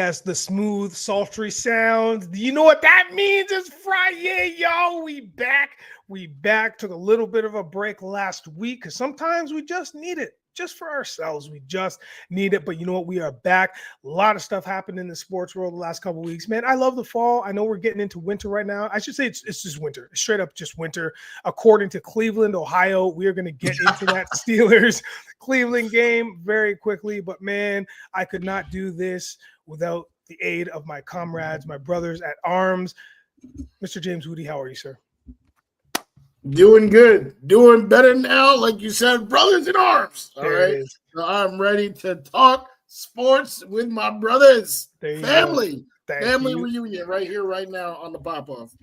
Yes, the smooth, sultry sound. You know what that means? It's Friday, y'all. We back. We back. Took a little bit of a break last week because sometimes we just need it. Just for ourselves, we just need it. But you know what? We are back. A lot of stuff happened in the sports world the last couple of weeks. Man, I love the fall. I know we're getting into winter right now. I should say it's just winter. It's straight up just winter. According to Cleveland, Ohio, we are going to get into that Steelers-Cleveland game very quickly. But man, I could not do this without the aid of my comrades, my brothers at arms. Mr. James Wudi, how are you, sir? Doing good. Doing better now, like you said, brothers in arms. All right. So I'm ready to talk sports with my brothers. Family reunion right here, right now on the pop-off.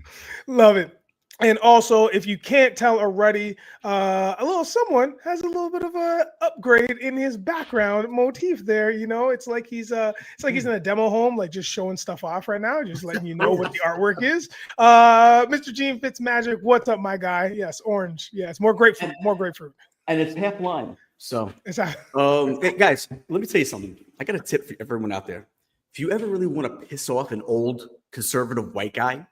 Love it. And also, if you can't tell already, someone has a little bit of a upgrade in his background motif there. You know, it's like he's in a demo home, like just showing stuff off right now, just letting you know what the artwork is. Mr. Genefitzmagic, what's up, my guy? Yes, orange. Yes, more grapefruit. And it's half lime. So, hey, guys, let me tell you something. I got a tip for everyone out there. If you ever really want to piss off an old conservative white guy,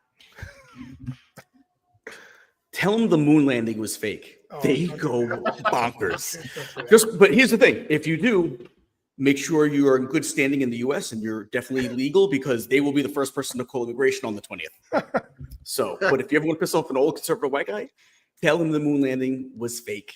tell them the moon landing was fake. They go bonkers. But here's the thing. If you do, make sure you are in good standing in the U.S. and you're definitely legal because they will be the first person to call immigration on the 20th. So, but if you ever want to piss off an old conservative white guy, tell them the moon landing was fake.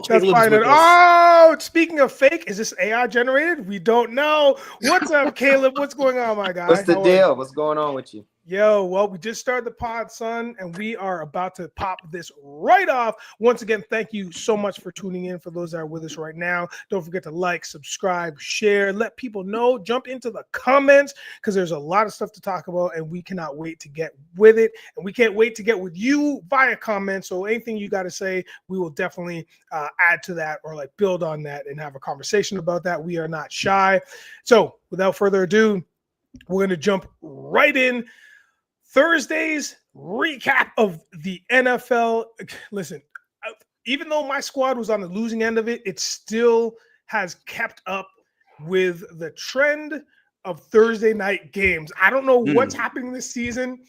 That's fine. Oh, speaking of fake, is this AI generated? We don't know. What's up, Caleeb? What's going on, my guy? What's the deal? What's going on with you? Yo, well, we just started the pod, son, and we are about to pop this right off. Once again, thank you so much for tuning in. For those that are with us right now, don't forget to like, subscribe, share, let people know, jump into the comments because there's a lot of stuff to talk about, and we cannot wait to get with it. And we can't wait to get with you via comments. So anything you got to say, we will definitely add to that or like build on that and have a conversation about that. We are not shy. So without further ado, we're going to jump right in. Thursday's recap of the NFL. Listen, even though my squad was on the losing end of it, it still has kept up with the trend of Thursday night games. I don't know what's happening this season,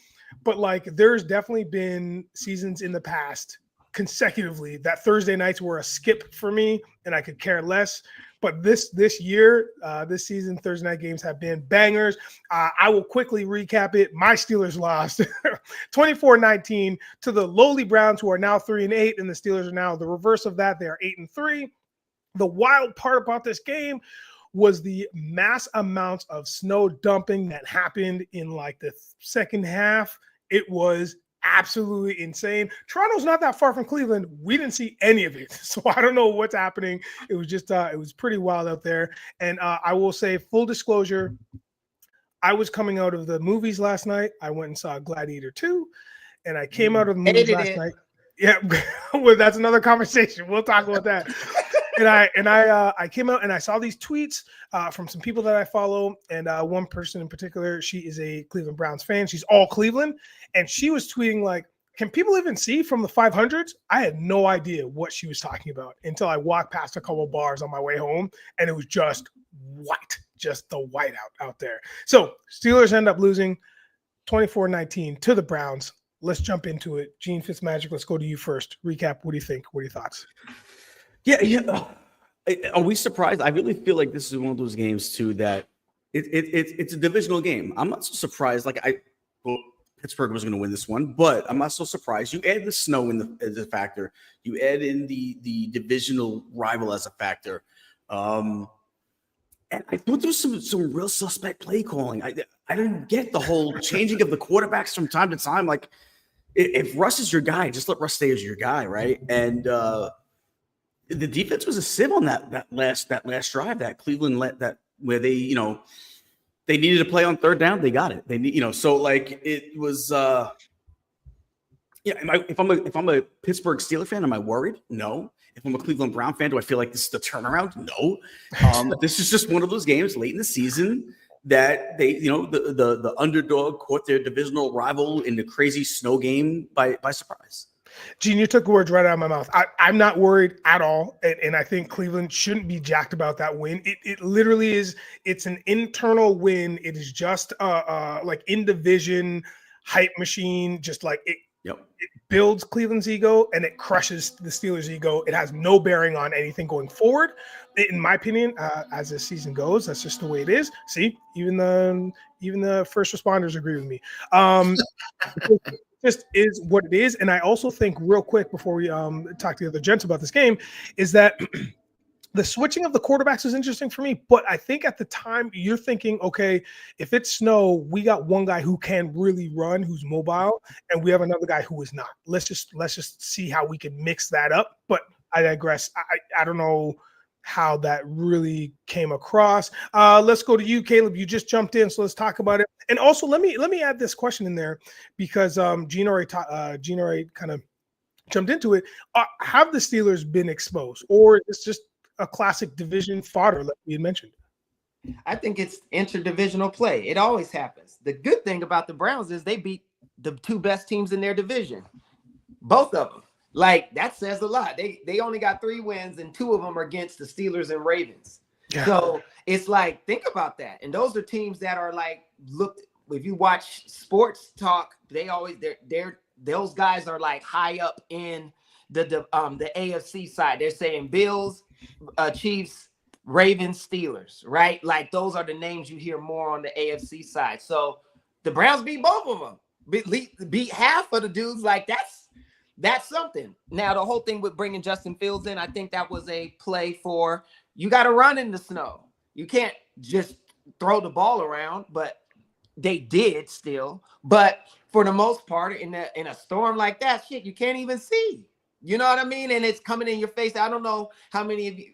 but like there's definitely been seasons in the past consecutively that Thursday nights were a skip for me and I could care less. But this year, this season, Thursday night games have been bangers. I will quickly recap it. My Steelers lost 24-19 to the lowly Browns, who are now 3-8, and the Steelers are now the reverse of that. They are 8-3. The wild part about this game was the mass amounts of snow dumping that happened in like the second half. It was absolutely insane. Toronto's not that far from Cleveland. We didn't see any of it. So I don't know what's happening. It was just, it was pretty wild out there. And I will say, full disclosure, I was coming out of the movies last night. I went and saw Gladiator 2, and I came out of the movies last night. Yeah, well, that's another conversation. We'll talk about that. I came out and I saw these tweets from some people that I follow, and one person in particular, she is a Cleveland Browns fan. She's all Cleveland, and she was tweeting like, "Can people even see from the 500s?" I had no idea what she was talking about until I walked past a couple of bars on my way home, and it was just white, just the white out there. So Steelers end up losing 24-19 to the Browns. Let's jump into it. Genefitzmagic, let's go to you first. Recap. What do you think? What are your thoughts? Yeah. Are we surprised? I really feel like this is one of those games too that it's a divisional game. I'm not so surprised. Pittsburgh was going to win this one, but I'm not so surprised. You add the snow as a factor. You add in the divisional rival as a factor. And I thought there was some real suspect play calling. I didn't get the whole changing of the quarterbacks from time to time. Like if Russ is your guy, just let Russ stay as your guy, right? And the defense was a sieve on that last drive that Cleveland where they they needed to play on third down, they got it. They need so like it was if I'm a Pittsburgh Steelers fan, am I worried? No. If I'm a Cleveland Brown fan, do I feel like this is the turnaround? No. This is just one of those games late in the season that they the underdog caught their divisional rival in the crazy snow game by surprise. Gene, you took the words right out of my mouth. I'm not worried at all, and I think Cleveland shouldn't be jacked about that win. It literally is. It's an internal win. It is just like in division hype machine. Just like it builds Cleveland's ego and it crushes the Steelers' ego. It has no bearing on anything going forward, in my opinion. As this season goes, that's just the way it is. See, even the first responders agree with me. Just is what it is. And I also think, real quick before we talk to the other gents about this game, is that the switching of the quarterbacks is interesting for me. But I think at the time you're thinking, okay, if it's snow, we got one guy who can really run, who's mobile, and we have another guy who is not. Let's just see how we can mix that up. But I digress. I don't know how that really came across. Let's go to you, Caleeb. You just jumped in, so let's talk about it. And also, let me add this question in there because Gene already kind of jumped into it. Have the Steelers been exposed, or is this just a classic division fodder like you had mentioned? I think it's interdivisional play. It always happens. The good thing about the Browns is they beat the two best teams in their division, both of them. Like, that says a lot. They only got 3 wins, and 2 of them are against the Steelers and Ravens. Yeah. So it's like, think about that. And those are teams that are like, look, if you watch sports talk, those guys are like high up in the AFC side. They're saying Bills, Chiefs, Ravens, Steelers, right? Like, those are the names you hear more on the AFC side. So the Browns beat both of them, beat half of the dudes. Like, that's something. Now, the whole thing with bringing Justin Fields in, I think that was a play for, you got to run in the snow. You can't just throw the ball around, but they did still. But for the most part, in a storm like that, shit, you can't even see. You know what I mean? And it's coming in your face. I don't know how many of you,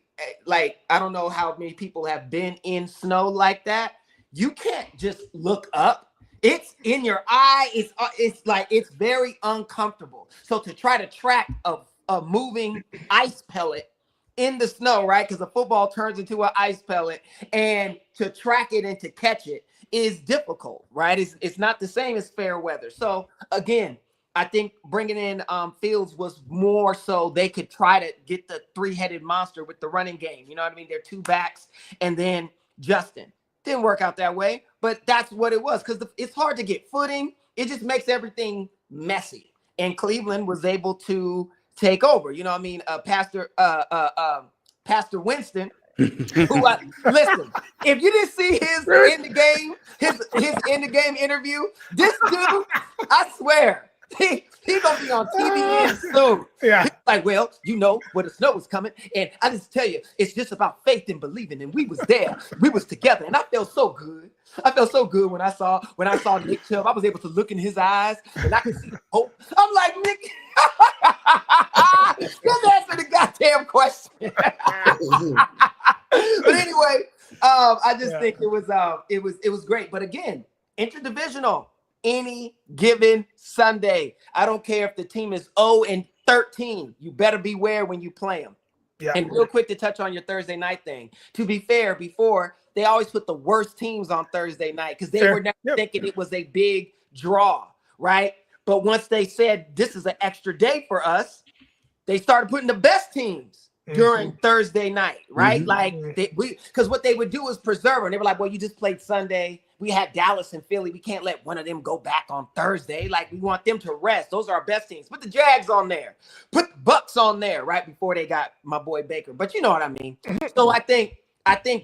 I don't know how many people have been in snow like that. You can't just look up. It's in your eye. It's like, it's very uncomfortable. So to try to track a moving ice pellet in the snow, right? Because a football turns into an ice pellet, and to track it and to catch it is difficult, right? It's not the same as fair weather. So again, I think bringing in Fields was more so they could try to get the 3-headed monster with the running game. You know what I mean? They're 2 backs, and then Justin. Didn't work out that way, but that's what it was, because it's hard to get footing. It just makes everything messy. And Cleveland was able to take over. You know what I mean? Pastor Winston, listen, if you didn't see his in the game interview, this dude, I swear, he gonna be on TVN soon. Yeah. He's like, well, you know where the snow was coming, and I just tell you, it's just about faith and believing. And we was there, we was together, and I felt so good. I felt so good when I saw Nick Chubb. I was able to look in his eyes, and I could see hope. I'm like, Nick, just answer the goddamn question. But anyway, I just think it was great. But again, interdivisional. Any given Sunday. I don't care if the team is 0-13. You better beware when you play them. Yeah. And real quick to touch on your Thursday night thing. To be fair, before, they always put the worst teams on Thursday night because they were never thinking it was a big draw, right? But once they said this is an extra day for us, they started putting the best teams during Thursday night, right? Like, because what they would do is preserve them. They were like, well, you just played Sunday. We had Dallas and Philly. We can't let one of them go back on Thursday. Like, we want them to rest. Those are our best teams. Put the Jags on there. Put the Bucks on there right before they got my boy Baker. But you know what I mean. So I think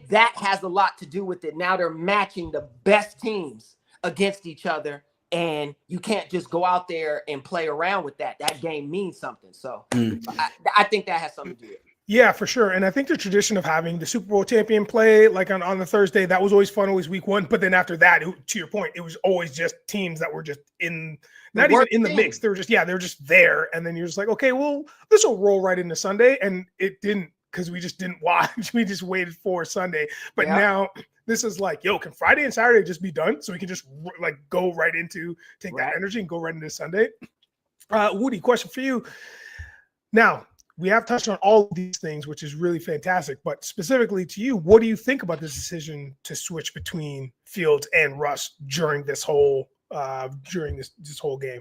that has a lot to do with it. Now they're matching the best teams against each other, and you can't just go out there and play around with that. That game means something. So I think that has something to do with it. Yeah, for sure. And I think the tradition of having the Super Bowl champion play like on the Thursday, that was always fun, always week 1. But then after that, to your point, it was always just teams that were just not even in the mix. They were just there. And then you're just like, okay, well, this will roll right into Sunday. And it didn't, because we just didn't watch. We just waited for Sunday. But now this is like, yo, can Friday and Saturday just be done? So we can just like go right into, take that energy and go right into Sunday. Wudi, question for you. Now, we have touched on all of these things, which is really fantastic. But specifically to you, what do you think about this decision to switch between Fields and Russ during this whole game?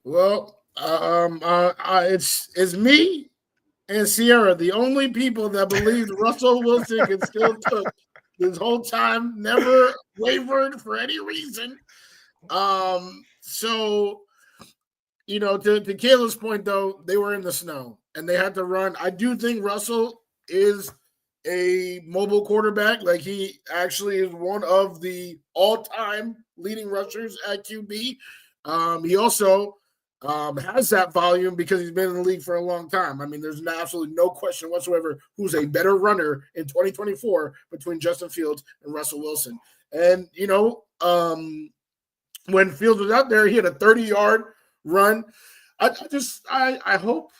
Well, It's me and Sierra, the only people that believed Russell Wilson could still cook this whole time, never wavered for any reason. So, you know, to Kayla's point, though, they were in the snow and they had to run. I do think Russell is a mobile quarterback. Like, he actually is one of the all-time leading rushers at QB. He also has that volume because he's been in the league for a long time. I mean, there's absolutely no question whatsoever who's a better runner in 2024 between Justin Fields and Russell Wilson. And, you know, when Fields was out there, he had a 30-yard run. I hope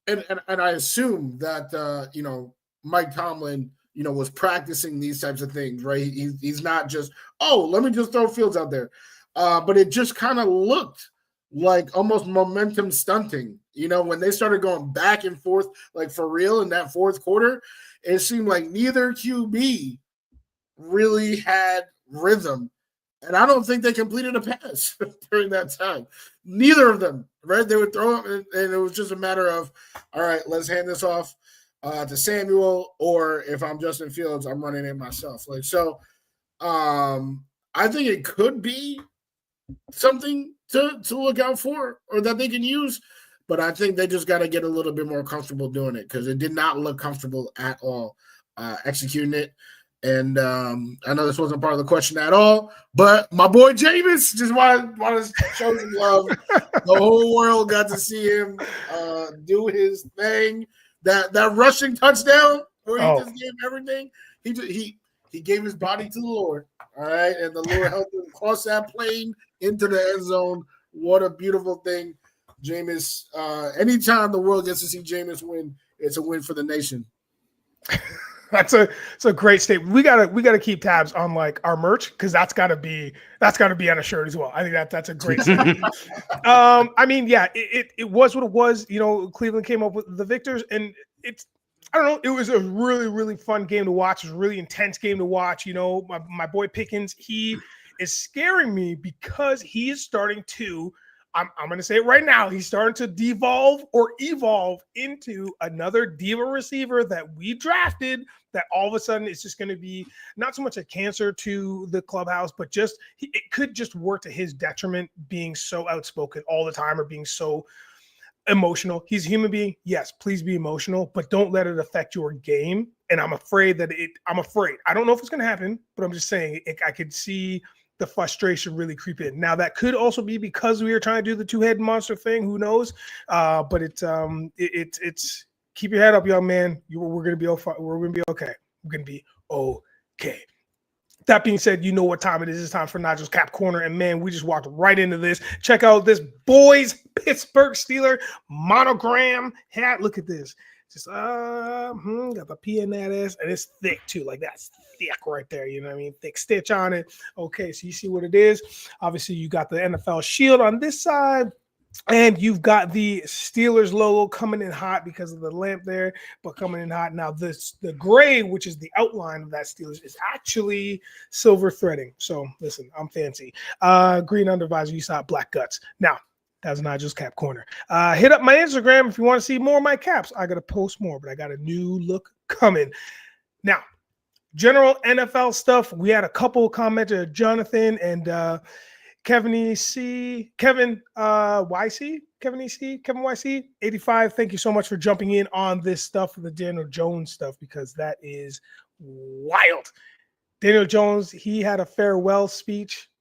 and I assume that, you know, Mike Tomlin, you know, was practicing these types of things, right? He's not just, oh, let me just throw Fields out there. But it just kind of looked like almost momentum stunting. You know, when they started going back and forth, like for real in that fourth quarter, it seemed like neither QB really had rhythm. And I don't think they completed a pass during that time. Neither of them, right? They would throw it, and it was just a matter of, all right, let's hand this off to Samuel, or if I'm Justin Fields, I'm running it myself. Like, so I think it could be something to look out for or that they can use, but I think they just got to get a little bit more comfortable doing it because it did not look comfortable at all executing it. And I know this wasn't part of the question at all, but my boy Jameis just wanted to show some love. The whole world got to see him do his thing. That rushing touchdown where he just gave everything. He gave his body to the Lord, all right? And the Lord helped him cross that plane into the end zone. What a beautiful thing. Jameis, anytime the world gets to see Jameis win, it's a win for the nation. It's a great statement. We gotta keep tabs on like our merch because that's gotta be on a shirt as well. I think that's a great statement. I mean, yeah, it was what it was. You know, Cleveland came up with the victors, and I don't know. It was a really, really fun game to watch. It was a really intense game to watch. You know, my boy Pickens, he is scaring me because he is starting to, I'm going to say it right now, he's starting to devolve or evolve into another diva receiver that we drafted that all of a sudden is just going to be not so much a cancer to the clubhouse, but just it could just work to his detriment being so outspoken all the time or being so emotional. He's a human being. Yes, please be emotional, but don't let it affect your game. And I'm afraid. I don't know if it's going to happen, but I'm just saying I could see the frustration really creep in. Now that could also be because we were trying to do the two-headed monster thing. Who knows? But it's keep your head up, young man. We're going to be okay. We're going to be okay. That being said, you know what time it is. It's time for Nigel's Cap Corner. And, man, we just walked right into this. Check out this boys Pittsburgh Steeler monogram hat. Look at this. Just got the P in that ass. And it's thick, too. Like, that's thick right there. You know what I mean? Thick stitch on it. Okay, so you see what it is. Obviously, you got the NFL shield on this side. And you've got the Steelers logo coming in hot because of the lamp there, but coming in hot. Now, the gray, which is the outline of that Steelers, is actually silver threading. So, listen, I'm fancy. Green undervisor, you saw black guts. Now, that's Nigel's Cap Corner. Hit up my Instagram if you want to see more of my caps. I got to post more, but I got a new look coming. Now, general NFL stuff. We had a couple comments, Jonathan and Kevin YC, 85. Thank you so much for jumping in on this stuff, the Daniel Jones stuff, because that is wild. Daniel Jones, he had a farewell speech.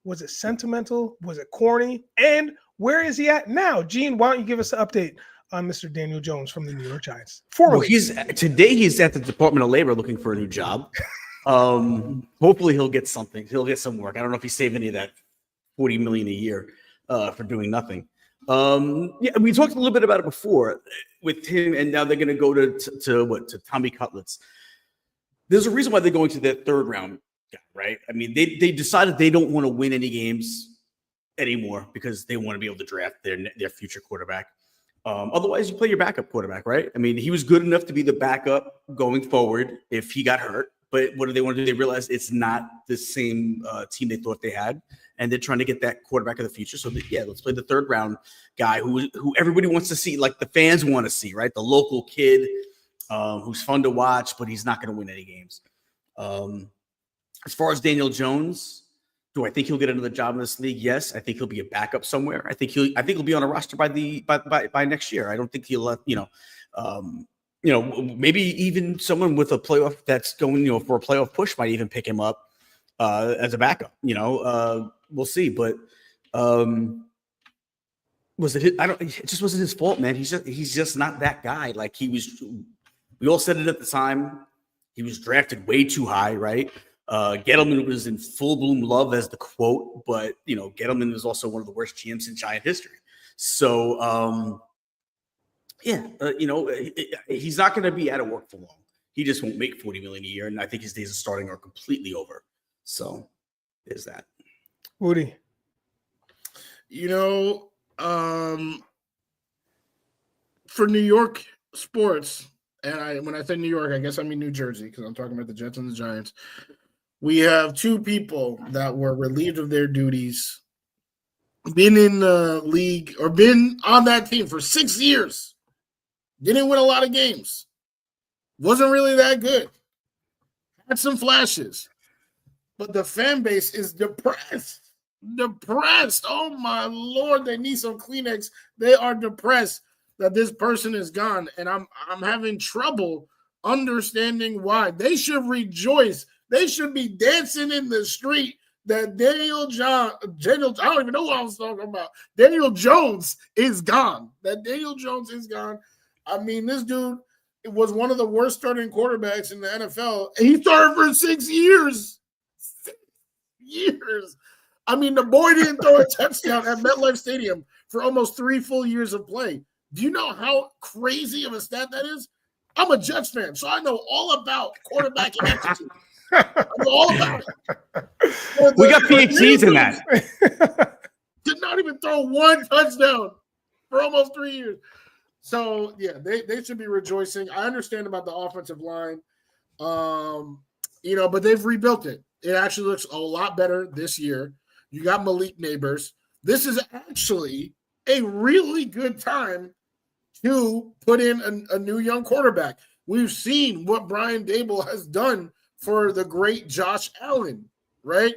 Was it sentimental? Was it corny? And where is he at now? Gene, why don't you give us an update on Mr. Daniel Jones from the New York Giants? Well, he's at the Department of Labor looking for a new job. Hopefully he'll get something. He'll get some work. I don't know if he's saving any of that $40 million a year for doing nothing. Yeah, we talked a little bit about it before with him, and now they're going to go to Tommy Cutlets. There's a reason why they're going to that third round guy, right? I mean, they decided they don't want to win any games anymore because they want to be able to draft their future quarterback. Otherwise, you play your backup quarterback, right? I mean, he was good enough to be the backup going forward if he got hurt. But what do they want to do? They realize it's not the same team they thought they had. and they're trying to get that quarterback of the future. So let's play the third round guy who everybody wants to see, like the fans want to see, right? The local kid who's fun to watch, but he's not going to win any games. As far as Daniel Jones, do I think he'll get another job in this league? Yes, I think he'll be a backup somewhere. I think he'll be on a roster by next year. I don't think he'll maybe even someone with a playoff that's going, for a playoff push might even pick him up as a backup. We'll see. But was it? It just wasn't his fault, man. He's just not that guy. Like we all said it at the time. He was drafted way too high, right? Gettleman was in full bloom love as the quote, but Gettleman was also one of the worst GMs in Giant history. So he's not going to be out of work for long. He just won't make $40 million a year, and I think his days of starting are completely over. So there's that. Wudi. For New York sports, and when I say New York, I guess I mean New Jersey because I'm talking about the Jets and the Giants. We have two people that were relieved of their duties, been in the league or been on that team for 6 years. Didn't win a lot of games. Wasn't really that good. Had some flashes. But the fan base is depressed. Depressed. Oh, my Lord. They need some Kleenex. They are depressed that this person is gone. And I'm having trouble understanding why. They should rejoice. They should be dancing in the street that Daniel, I don't even know what I was talking about. Daniel Jones is gone. That Daniel Jones is gone. I mean, this dude was one of the worst starting quarterbacks in the NFL. And he started for 6 years. 6 years. I mean, the boy didn't throw a touchdown at MetLife Stadium for almost 3 full years of play. Do you know how crazy of a stat that is? I'm a Jets fan, so I know all about quarterbacking aptitude. I know all about it. We got PhDs in that. Did not even throw one touchdown for almost 3 years. So, yeah, they should be rejoicing. I understand about the offensive line, but they've rebuilt it. It actually looks a lot better this year. You got Malik Neighbors. This is actually a really good time to put in a new young quarterback. We've seen what Brian Daboll has done for the great Josh Allen, right?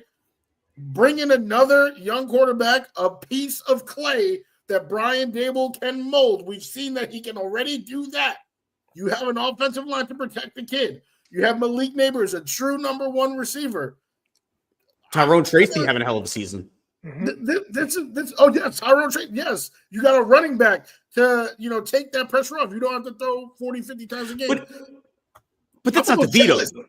Bring in another young quarterback, a piece of clay that Brian Daboll can mold. We've seen that he can already do that. You have an offensive line to protect the kid. You have Malik Neighbors, a true number one receiver. Tyrone Tracy having a hell of a season. Tyrone Tracy. Yes, you got a running back to take that pressure off. You don't have to throw 40, 50 times a game. But that's not DeVito.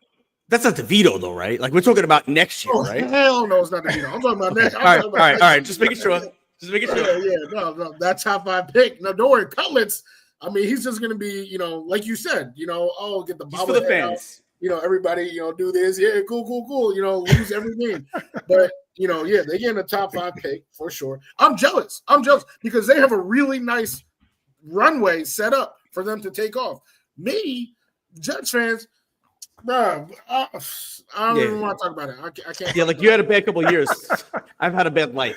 That's not DeVito, though, right? Like, we're talking about next year, right? Hell no, it's not DeVito. I'm talking about next. All right. Just making sure. No, that's top 5 pick. No, don't worry. Cutlets, I mean, he's just going to be, like you said, get the ball for the fans. Everybody, do this. Yeah, cool. Lose every game. But, they get a top 5 pick for sure. I'm jealous because they have a really nice runway set up for them to take off. Me, Jets fans, bro, I don't even want to talk about it. I can't. Yeah, like you had a bad couple of years. I've had a bad life.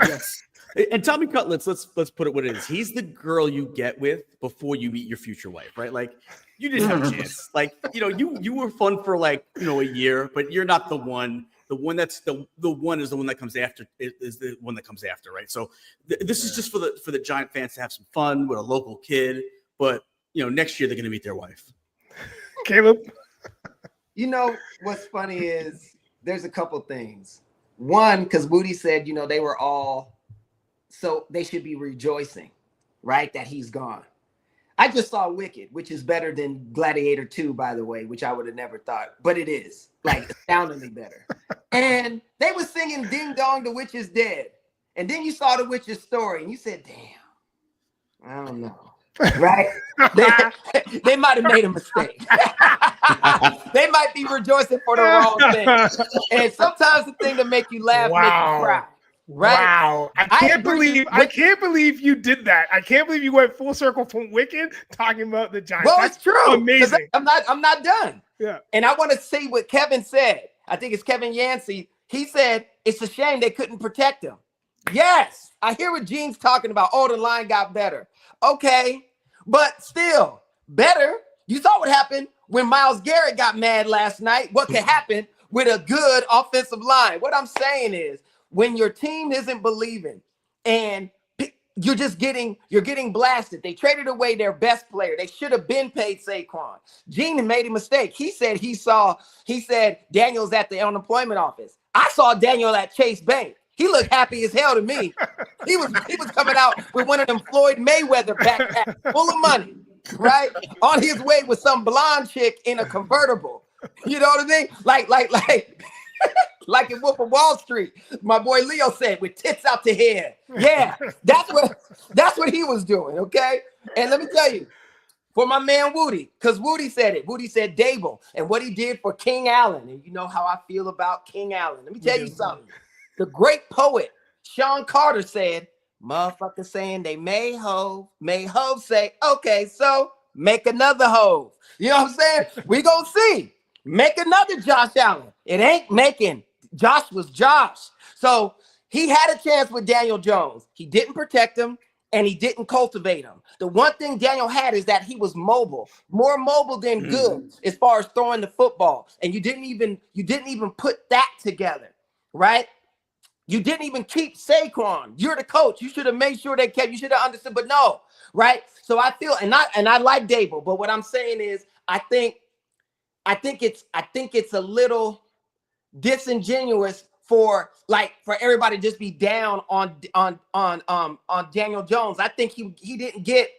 Yes. And Tommy Cutlets, let's put it what it is. He's the girl you get with before you meet your future wife, right? Like, you didn't have a chance. Like, you were fun for like, a year, but you're not the one. The one that's the one is the one that comes after is the one that comes after, right? So this is just for the Giant fans to have some fun with a local kid. But next year they're going to meet their wife. Caleeb. What's funny is there's a couple things. One, because Wudi said, they were all, so they should be rejoicing, right, that he's gone. I just saw Wicked, which is better than Gladiator 2, by the way, which I would have never thought, but it is, like, astoundingly better. And they were singing Ding Dong, the Witch is Dead. And then you saw the witch's story, and you said, damn, I don't know. Right? They might have made a mistake. They might be rejoicing for the wrong thing. And sometimes the thing to make you laugh make you cry. Right? Wow. I can't believe you did that. I can't believe you went full circle from Wicked talking about the Giants. Well, That's it's true. Amazing. I'm not done. Yeah. And I want to say what Kevin said. I think it's Kevin Yancey. He said it's a shame they couldn't protect him. Yes, I hear what Gene's talking about. Oh, the line got better. Okay, but still better. You saw what happened when Myles Garrett got mad last night. What could happen with a good offensive line? What I'm saying is, when your team isn't believing and you're getting blasted. They traded away their best player. They should have been paid Saquon. Gene made a mistake. He said Daniel's at the unemployment office. I saw Daniel at Chase Bank. He looked happy as hell to me. He was coming out with one of them Floyd Mayweather backpacks full of money, right? On his way with some blonde chick in a convertible. You know what I mean? Like in Wolf of Wall Street, my boy Leo said, with tits out the head. Yeah, that's what he was doing, okay? And let me tell you, for my man Wudi, because Wudi said it. Wudi said Dable and what he did for King Allen. And you know how I feel about King Allen. Let me tell you something. The great poet Sean Carter said, motherfuckers saying they may hove say, okay, so make another hove. You know what I'm saying? We gonna see. Make another Josh Allen. It ain't making. Josh was Josh. So he had a chance with Daniel Jones. He didn't protect him and he didn't cultivate him. The one thing Daniel had is that he was mobile, more mobile than good as far as throwing the football. And you didn't even put that together, right? You didn't even keep Saquon. You're the coach. You should have made sure they kept. You should have understood, but no, right? So I feel, and I like Dable, but what I'm saying is, I think it's a little disingenuous for everybody to just be down on Daniel Jones. I think he didn't get.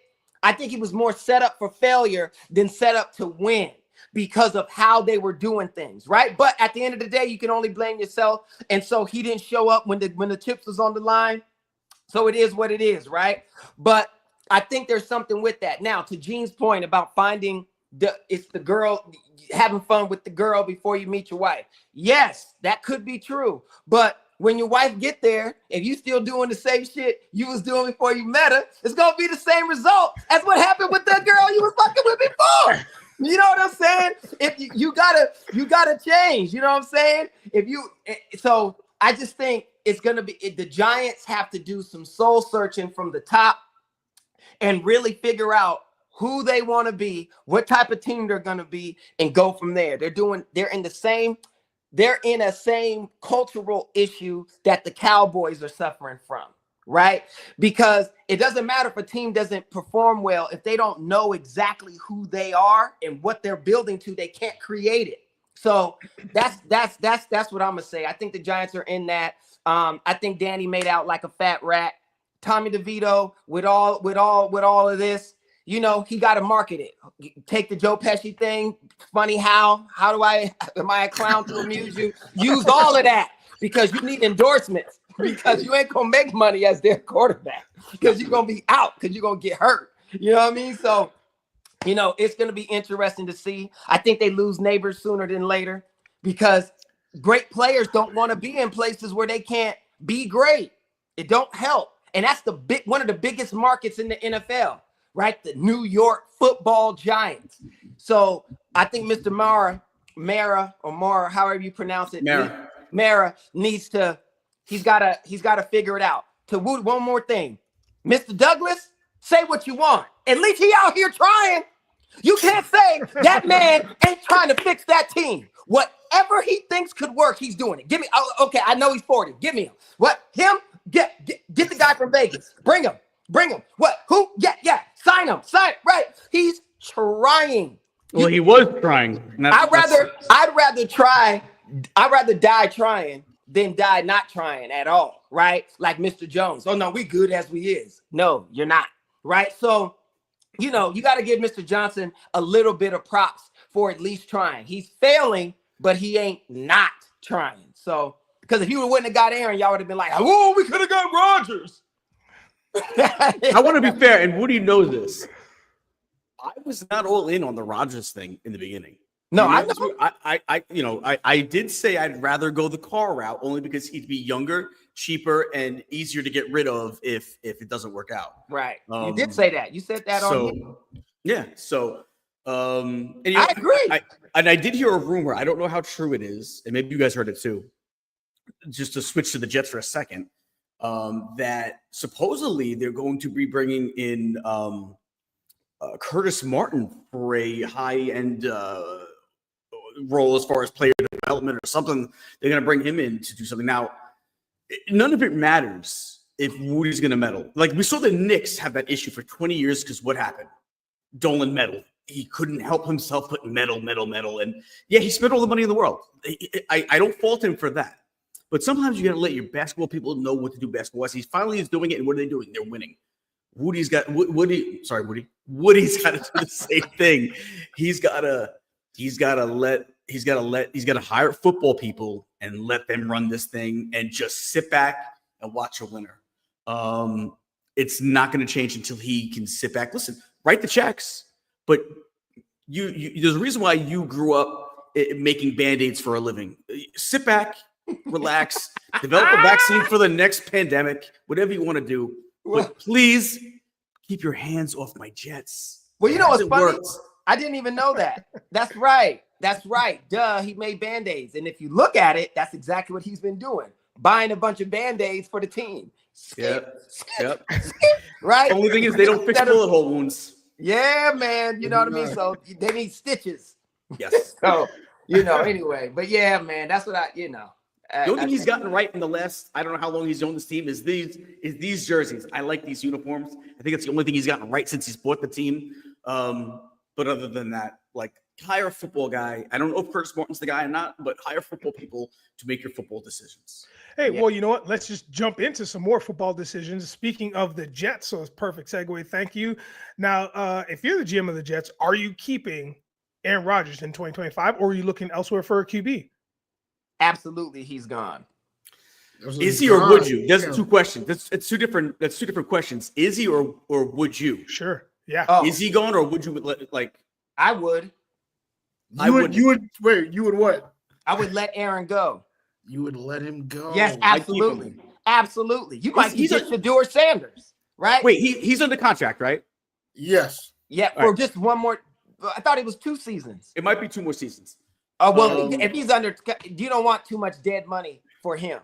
I think he was more set up for failure than set up to win because of how they were doing things, right? But at the end of the day, you can only blame yourself. And so he didn't show up when the chips was on the line. So it is what it is, right? But I think there's something with that. Now, to Gene's point about finding it's the girl, having fun with the girl before you meet your wife. Yes, that could be true. But when your wife get there, if you still doing the same shit you was doing before you met her, it's gonna be the same result as what happened with the girl you was fucking with before. You know what I'm saying? If you gotta change. You know what I'm saying? So I just think it's gonna be the Giants have to do some soul searching from the top and really figure out who they want to be, what type of team they're going to be, and go from there. They're in a same cultural issue that the Cowboys are suffering from, right? Because it doesn't matter if a team doesn't perform well, if they don't know exactly who they are and what they're building to, they can't create it. So that's what I'm gonna say. I think the Giants are in that. I think Danny made out like a fat rat. Tommy DeVito with all of this. You know, he got to market it. Take the Joe Pesci thing. Funny how am I a clown to amuse you? Use all of that because you need endorsements because you ain't going to make money as their quarterback because you're going to be out because you're going to get hurt. You know what I mean? So, you know, it's going to be interesting to see. I think they lose Neighbors sooner than later because great players don't want to be in places where they can't be great. It don't help. And that's one of the biggest markets in the NFL. Right? The New York Football Giants. So I think Mr. Mara, however you pronounce it, Mara he's got to figure it out. To Wudi, one more thing. Mr. Douglas, say what you want. At least he out here trying. You can't say that man ain't trying to fix that team. Whatever he thinks could work, he's doing it. Give me, okay, I know he's 40. Give me him. What? Him? Get the guy from Vegas. Bring him. What? Who? Yeah. Sign him. Right. He's trying. Well, he was trying. I'd rather die trying than die not trying at all. Right? Like Mr. Jones. Oh no, we good as we is. No, you're not. Right? So, you know, you got to give Mr. Johnson a little bit of props for at least trying. He's failing, but he ain't not trying. So, because if you wouldn't have got Aaron, y'all would have been like, oh, we could have got Rodgers. I want to be fair, and Wudi knows this. I was not all in on the Rodgers thing in the beginning. No, I did say I'd rather go the car route only because he'd be younger, cheaper, and easier to get rid of if it doesn't work out. Right. You did say that. You said that on here. Yeah. So and, I agree. I did hear a rumor. I don't know how true it is, and maybe you guys heard it too. just to switch to the Jets for a second, that supposedly they're going to be bringing in Curtis Martin for a high-end role as far as player development or something. They're going to bring him in to do something. Now, none of it matters if Wudi's going to meddle. Like, we saw the Knicks have that issue for 20 years because what happened? Dolan meddled. He couldn't help himself but meddle. And, yeah, he spent all the money in the world. I don't fault him for that. But sometimes you got to let your basketball people know what to do basketball-wise. He finally is doing it, and what are they doing? They're winning. Woody's got to do the same thing. He's got to hire football people and let them run this thing and just sit back and watch a winner. It's not going to change until he can sit back. Listen, write the checks, but you there's a reason why you grew up making Band-Aids for a living. Sit back, relax, develop a vaccine for the next pandemic, whatever you want to do. But please keep your hands off my Jets. Well, you know what's funny? Works. I didn't even know that. That's right. Duh, he made Band-Aids. And if you look at it, that's exactly what he's been doing. Buying a bunch of Band-Aids for the team. Yep. Right? The only thing is they don't fix bullet hole wounds. Yeah, man. You know what I mean? So they need stitches. Yes. So, anyway. But yeah, man, that's what The only thing he's gotten right in the last, I don't know how long he's owned this team, is these jerseys. I like these uniforms. I think it's the only thing he's gotten right since he's bought the team. But other than that, like, hire a football guy. I don't know if Curtis Martin's the guy or not, but hire football people to make your football decisions. Hey, well, you know what? Let's just jump into some more football decisions. Speaking of the Jets, so it's perfect segue. Thank you. Now, if you're the GM of the Jets, are you keeping Aaron Rodgers in 2025, or are you looking elsewhere for a QB? Absolutely, he's gone. Is he or would you? That's two questions. That's two different questions. Is he or would you? Sure. Yeah. Oh. Is he gone or would you like? I would. You would what? I would let Aaron go. You would let him go? Yes, absolutely. Absolutely. You might get Shedeur Sanders, right? Wait, he's under contract, right? Yes. Yeah, for just one more. I thought it was 2 seasons. It might be 2 more seasons. Oh, well, if he's under, you don't want too much dead money for him.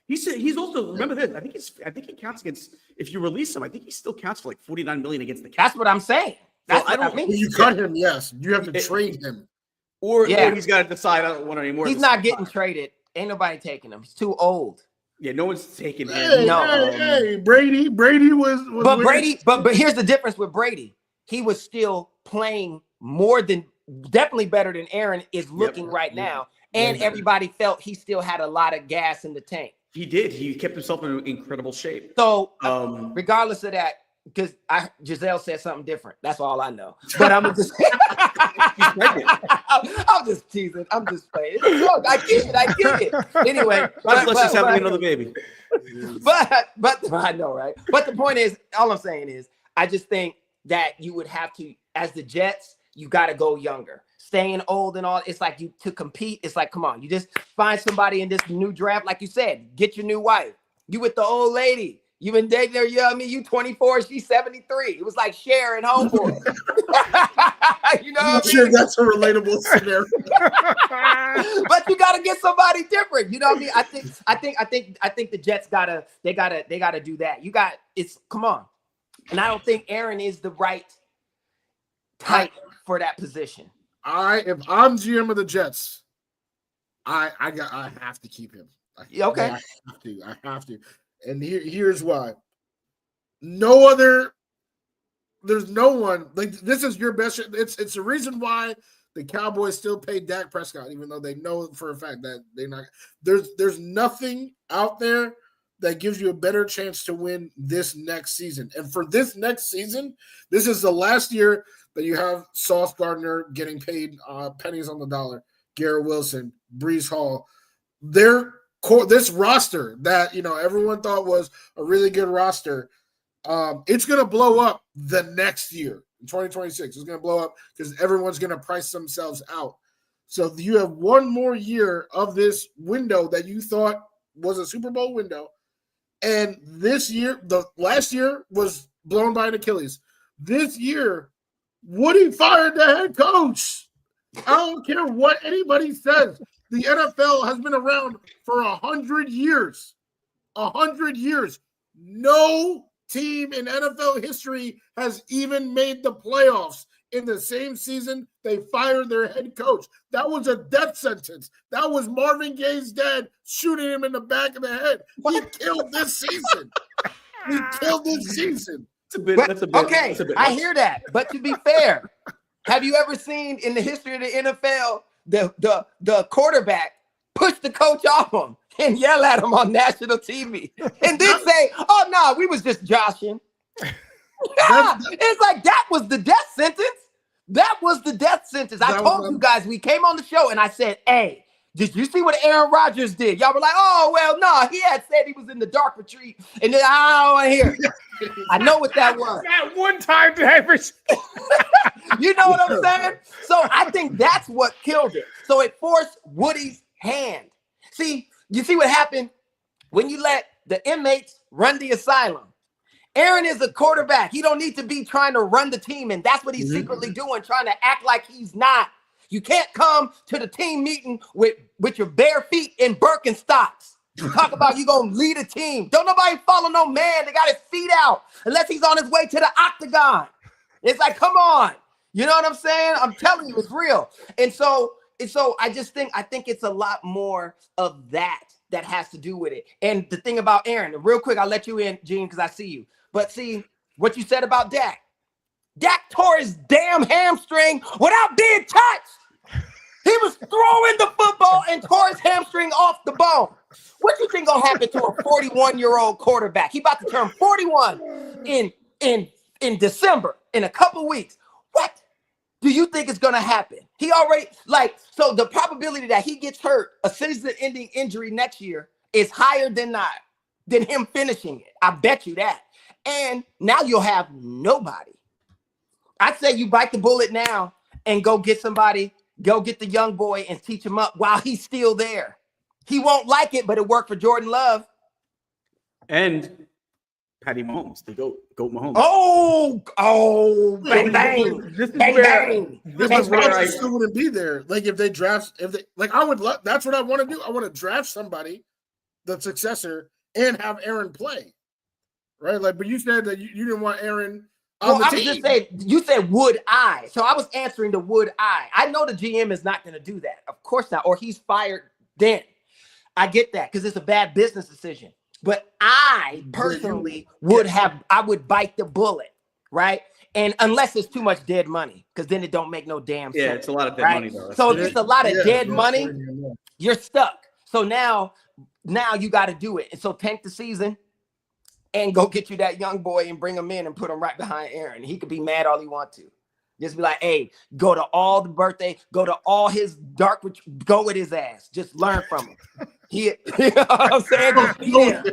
He's also, remember this, I think he counts against, if you release him, I think he still counts for like $49 million against the cap. That's what I'm saying. That's what I mean. When you cut him, yes. You have to trade him. Or he's got to decide, I don't want anymore. He's not getting traded. Ain't nobody taking him. He's too old. Yeah, no one's taking him. Hey, Brady was but Brady, but here's the difference with Brady. He was still playing definitely better than Aaron is looking right now. And everybody felt he still had a lot of gas in the tank. He did. He kept himself in incredible shape. So regardless of that, because Giselle said something different. That's all I know. But I'm just I'm just teasing. I'm just playing. I get it. Anyway, let's have another baby. But I know, right? But the point is, all I'm saying is, I just think that you would have to, as the Jets, you got to go younger. Staying old and all, it's like to compete. It's like, come on, you just find somebody in this new draft, like you said, get your new wife. You with the old lady. You been dating her, you 24, she's 73. It was like Cher and Homeboy. You know, I'm sure that's a relatable scenario. But you gotta get somebody different. You know what I mean? I think the Jets gotta do that. Come on. And I don't think Aaron is the right type for that position. If I'm GM of the Jets, I have to keep him. Okay. I have to. And here's why. There's no one like this is your best. It's the reason why the Cowboys still pay Dak Prescott, even though they know for a fact that they're not. There's nothing out there that gives you a better chance to win this next season. And for this next season, this is the last year that you have Sauce Gardner getting paid pennies on the dollar, Garrett Wilson, Breece Hall. This roster that everyone thought was a really good roster, it's going to blow up the next year in 2026. It's going to blow up because everyone's going to price themselves out. So you have one more year of this window that you thought was a Super Bowl window, and this year, the last year was blown by an Achilles. This year, Wudi fired the head coach. I don't care what anybody says. The NFL has been around for 100 years. 100 years. No team in NFL history has even made the playoffs in the same season they fired their head coach. That was a death sentence. That was Marvin Gaye's dad shooting him in the back of the head. He killed this season. He killed this season. Okay, I hear that. But to be fair, have you ever seen in the history of the NFL the quarterback push the coach off him and yell at him on national TV and then say, "Oh no, we was just joshing." It's like that was the death sentence. That was the death sentence. I told you guys, we came on the show and I said, "Hey, did you see what Aaron Rodgers did?" Y'all were like, "Oh, well, no, he had said he was in the dark retreat." And then I don't want to hear it. I know what that was. That one time to ever. You know what I'm saying? So I think that's what killed it. So it forced Woody's hand. See, you see what happened when you let the inmates run the asylum. Aaron is a quarterback. He don't need to be trying to run the team, and that's what he's secretly doing, trying to act like he's not. You can't come to the team meeting with your bare feet in Birkenstocks. Talk about you gonna lead a team. Don't nobody follow no man that got his feet out unless he's on his way to the octagon. It's like, come on. You know what I'm saying? I'm telling you, it's real. And so I think it's a lot more of that has to do with it. And the thing about Aaron, real quick, I'll let you in, Gene, because I see you. But see, what you said about Dak. Dak tore his damn hamstring without being touched. He was throwing the football and tore his hamstring off the bone. What do you think gonna happen to a 41-year-old quarterback? He about to turn 41 in December, in a couple weeks. What do you think is gonna happen? He already, so the probability that he gets hurt, a season-ending injury next year, is higher than him finishing it. I bet you that. And now you'll have nobody. I'd say you bite the bullet now and go get somebody, go get the young boy and teach him up while he's still there. He won't like it, but it worked for Jordan Love. And Patty Mahomes, the GOAT Mahomes. Bang, bang. This is bang, where, bang. this is where I still wouldn't be there. Like if they draft, I would. That's what I want to do. I want to draft somebody, the successor, and have Aaron play. Right, but you said that you didn't want Aaron on the team. Just saying, you said would I? So I was answering the would I. I know the GM is not going to do that, of course not, or he's fired. Then I get that because it's a bad business decision. But I personally would bite the bullet, right? And unless it's too much dead money, because then it don't make no damn sense. Yeah, it's a lot of dead money though. So if it's a lot of dead money, you're stuck. So now you got to do it. And so tank the season. And go get you that young boy and bring him in and put him right behind Aaron. He could be mad all he wants to. Just be like, hey, go to all the birthday, go to all his dark, go with his ass. Just learn from him. You know what I'm saying?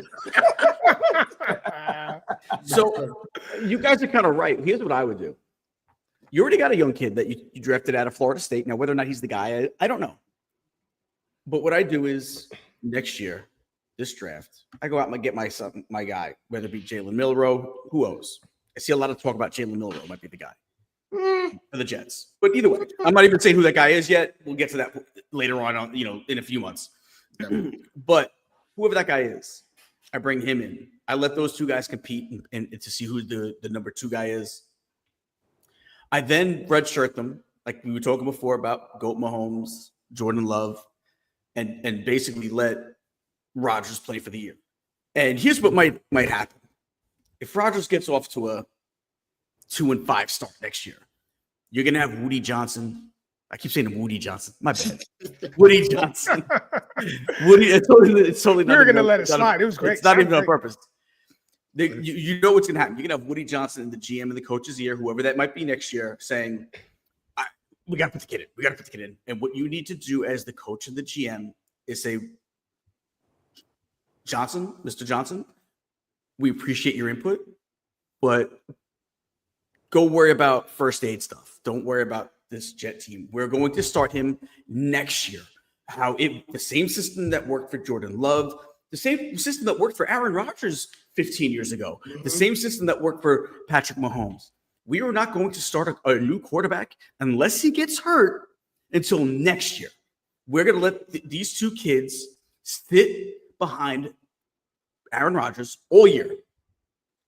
So you guys are kind of right. Here's what I would do. You already got a young kid that you drafted out of Florida State. Now, whether or not he's the guy, I don't know. But what I do is next year, this draft, I go out and get my guy, whether it be Jalen Milroe, who else? I see a lot of talk about Jalen Milroe might be the guy for the Jets. But either way, I'm not even saying who that guy is yet. We'll get to that later on, in a few months. But whoever that guy is, I bring him in. I let those two guys compete and to see who the number two guy is. I then redshirt them, like we were talking before about GOAT Mahomes, Jordan Love, and basically let Rodgers play for the year. And here's what might happen. If Rodgers gets off to a 2-5 start next year, you're going to have Wudi Johnson. I keep saying Wudi Johnson. My bad. Wudi Johnson. Wudi, it's totally not. You're going to let it slide. It was great. It's not even on purpose. You know what's going to happen. You're going to have Wudi Johnson in the GM and the coach's ear, whoever that might be next year, saying, we got to put the kid in. We got to put the kid in. And what you need to do as the coach and the GM is say, Mr. Johnson, we appreciate your input, but go worry about first aid stuff. Don't worry about this Jet team. We're going to start him next year. The same system that worked for Jordan Love, the same system that worked for Aaron Rodgers 15 years ago, the same system that worked for Patrick Mahomes. We are not going to start a new quarterback unless he gets hurt until next year. we're going to let these two kids sit behind Aaron Rodgers all year.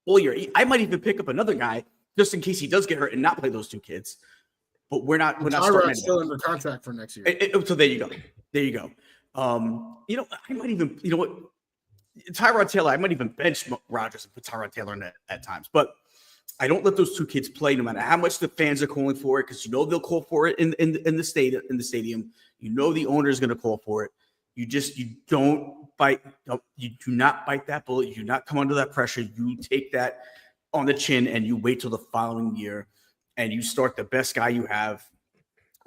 All year. I might even pick up another guy just in case he does get hurt and not play those two kids. But we're not starting still under contract for next year. So there you go. There you go. I might even, what? Tyrod Taylor, I might even bench Rodgers and put Tyrod Taylor in at times. But I don't let those two kids play no matter how much the fans are calling for it, because they'll call for it in the stadium. The owner is going to call for it. You don't bite. You do not bite that bullet. You do not come under that pressure. You take that on the chin and you wait till the following year and you start the best guy you have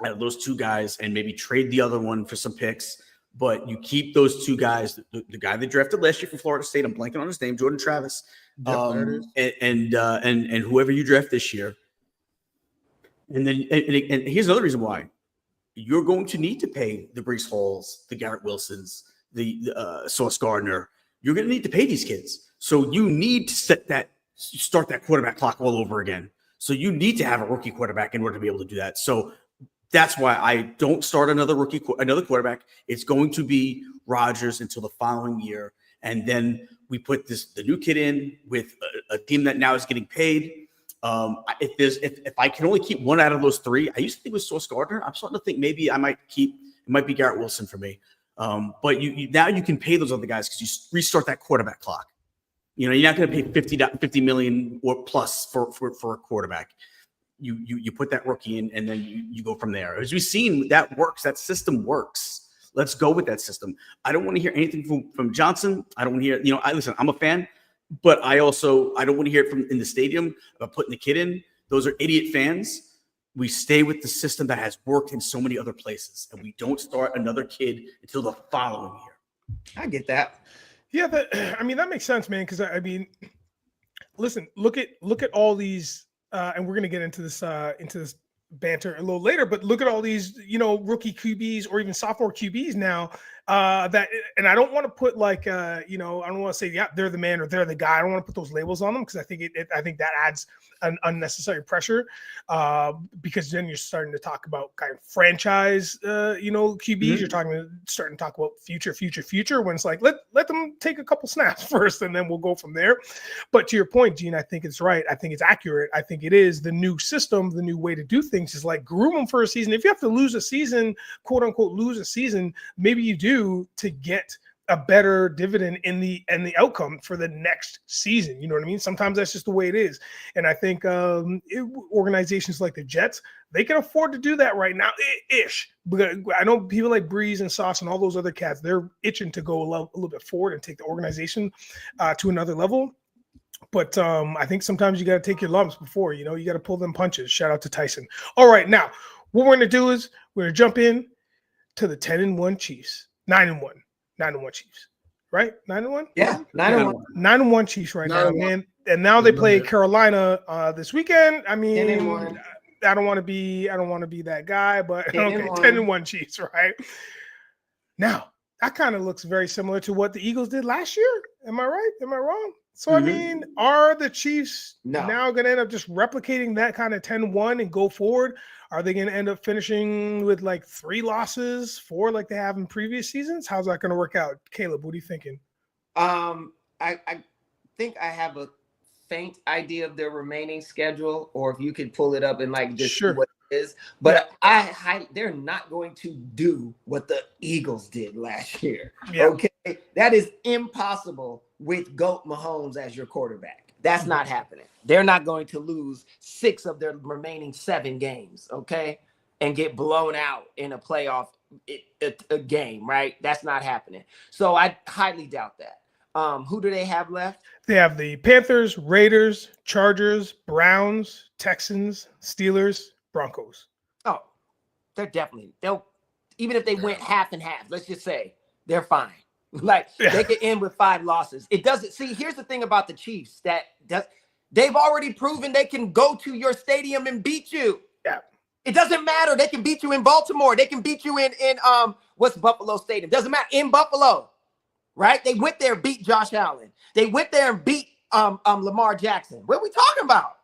out of those two guys and maybe trade the other one for some picks. But you keep those two guys, the guy they drafted last year from Florida State, I'm blanking on his name, Jordan Travis, and whoever you draft this year. And then and here's another reason why. You're going to need to pay the Breece Halls, the Garrett Wilsons, the Sauce Gardner. You're going to need to pay these kids. So you need to start that quarterback clock all over again. So you need to have a rookie quarterback in order to be able to do that. So that's why I don't start another quarterback. It's going to be Rodgers until the following year. And then we put the new kid in with a team that now is getting paid. If I can only keep one out of those three, I used to think it was Sauce Gardner. I'm starting to think maybe it might be Garrett Wilson for me. But now you can pay those other guys because you restart that quarterback clock. You're not going to pay $50 million or plus for a quarterback. You put that rookie in and then you go from there. As we've seen, that works. That system works. Let's go with that system. I don't want to hear anything from Johnson. I don't want to hear, listen, I'm a fan, but I don't want to hear it from in the stadium about putting the kid in. Those are idiot fans. We stay with the system that has worked in so many other places, and we don't start another kid until the following year. I get that. Yeah, that makes sense, man. Because listen, look at all these, and we're gonna get into this banter a little later. But look at all these, rookie QBs or even sophomore QBs now. And I don't want to put I don't want to say they're the man or they're the guy. I don't want to put those labels on them because I think that adds an unnecessary pressure. Because then you're starting to talk about kind of franchise, QBs. Mm-hmm. You're starting to talk about future. When it's like let them take a couple snaps first, and then we'll go from there. But to your point, Gene, I think it's right. I think it's accurate. I think it is the new system, the new way to do things is like groom them for a season. If you have to lose a season, quote unquote, lose a season, maybe you do to get a better dividend in the outcome for the next season. You know what I mean? Sometimes that's just the way it is. And I think organizations like the Jets, they can afford to do that right now, ish. Because I know people like Breeze and Sauce and all those other cats, they're itching to go a little bit forward and take the organization to another level. But I think sometimes you got to take your lumps before, you got to pull them punches. Shout out to Tyson. All right, now what we're going to do is we're going to jump in to the 10-1 Chiefs. 9-1 Chiefs, right? 9-1? Yeah, 9-1. 9-1 Chiefs right now, man. And now they play Carolina this weekend. I mean, I don't want to be that guy, but okay, 10-1 Chiefs, right? Now, that kind of looks very similar to what the Eagles did last year. Am I right? Am I wrong? So, I mean, are the Chiefs now going to end up just replicating that kind of 10-1 and go forward? Are they going to end up finishing with like 3 losses, 4 like they have in previous seasons? How's that going to work out? Caleeb, what are you thinking? I think I have a faint idea of their remaining schedule, or if you could pull it up and like just see what it is. But they're not going to do what the Eagles did last year. Yeah. Okay, that is impossible with GOAT Mahomes as your quarterback. That's not happening. They're not going to lose 6 of their remaining 7 games, okay, and get blown out in a playoff a game, right? That's not happening. So I highly doubt that. Who do they have left? They have the Panthers, Raiders, Chargers, Browns, Texans, Steelers, Broncos. Oh, they'll even if they went half and half, let's just say they're fine. They could end with 5 losses. It doesn't. See, here's the thing about the Chiefs they've already proven they can go to your stadium and beat you. Yeah. It doesn't matter. They can beat you in Baltimore. They can beat you in what's Buffalo Stadium. Doesn't matter. In Buffalo, right? They went there and beat Josh Allen. They went there and beat Lamar Jackson. What are we talking about?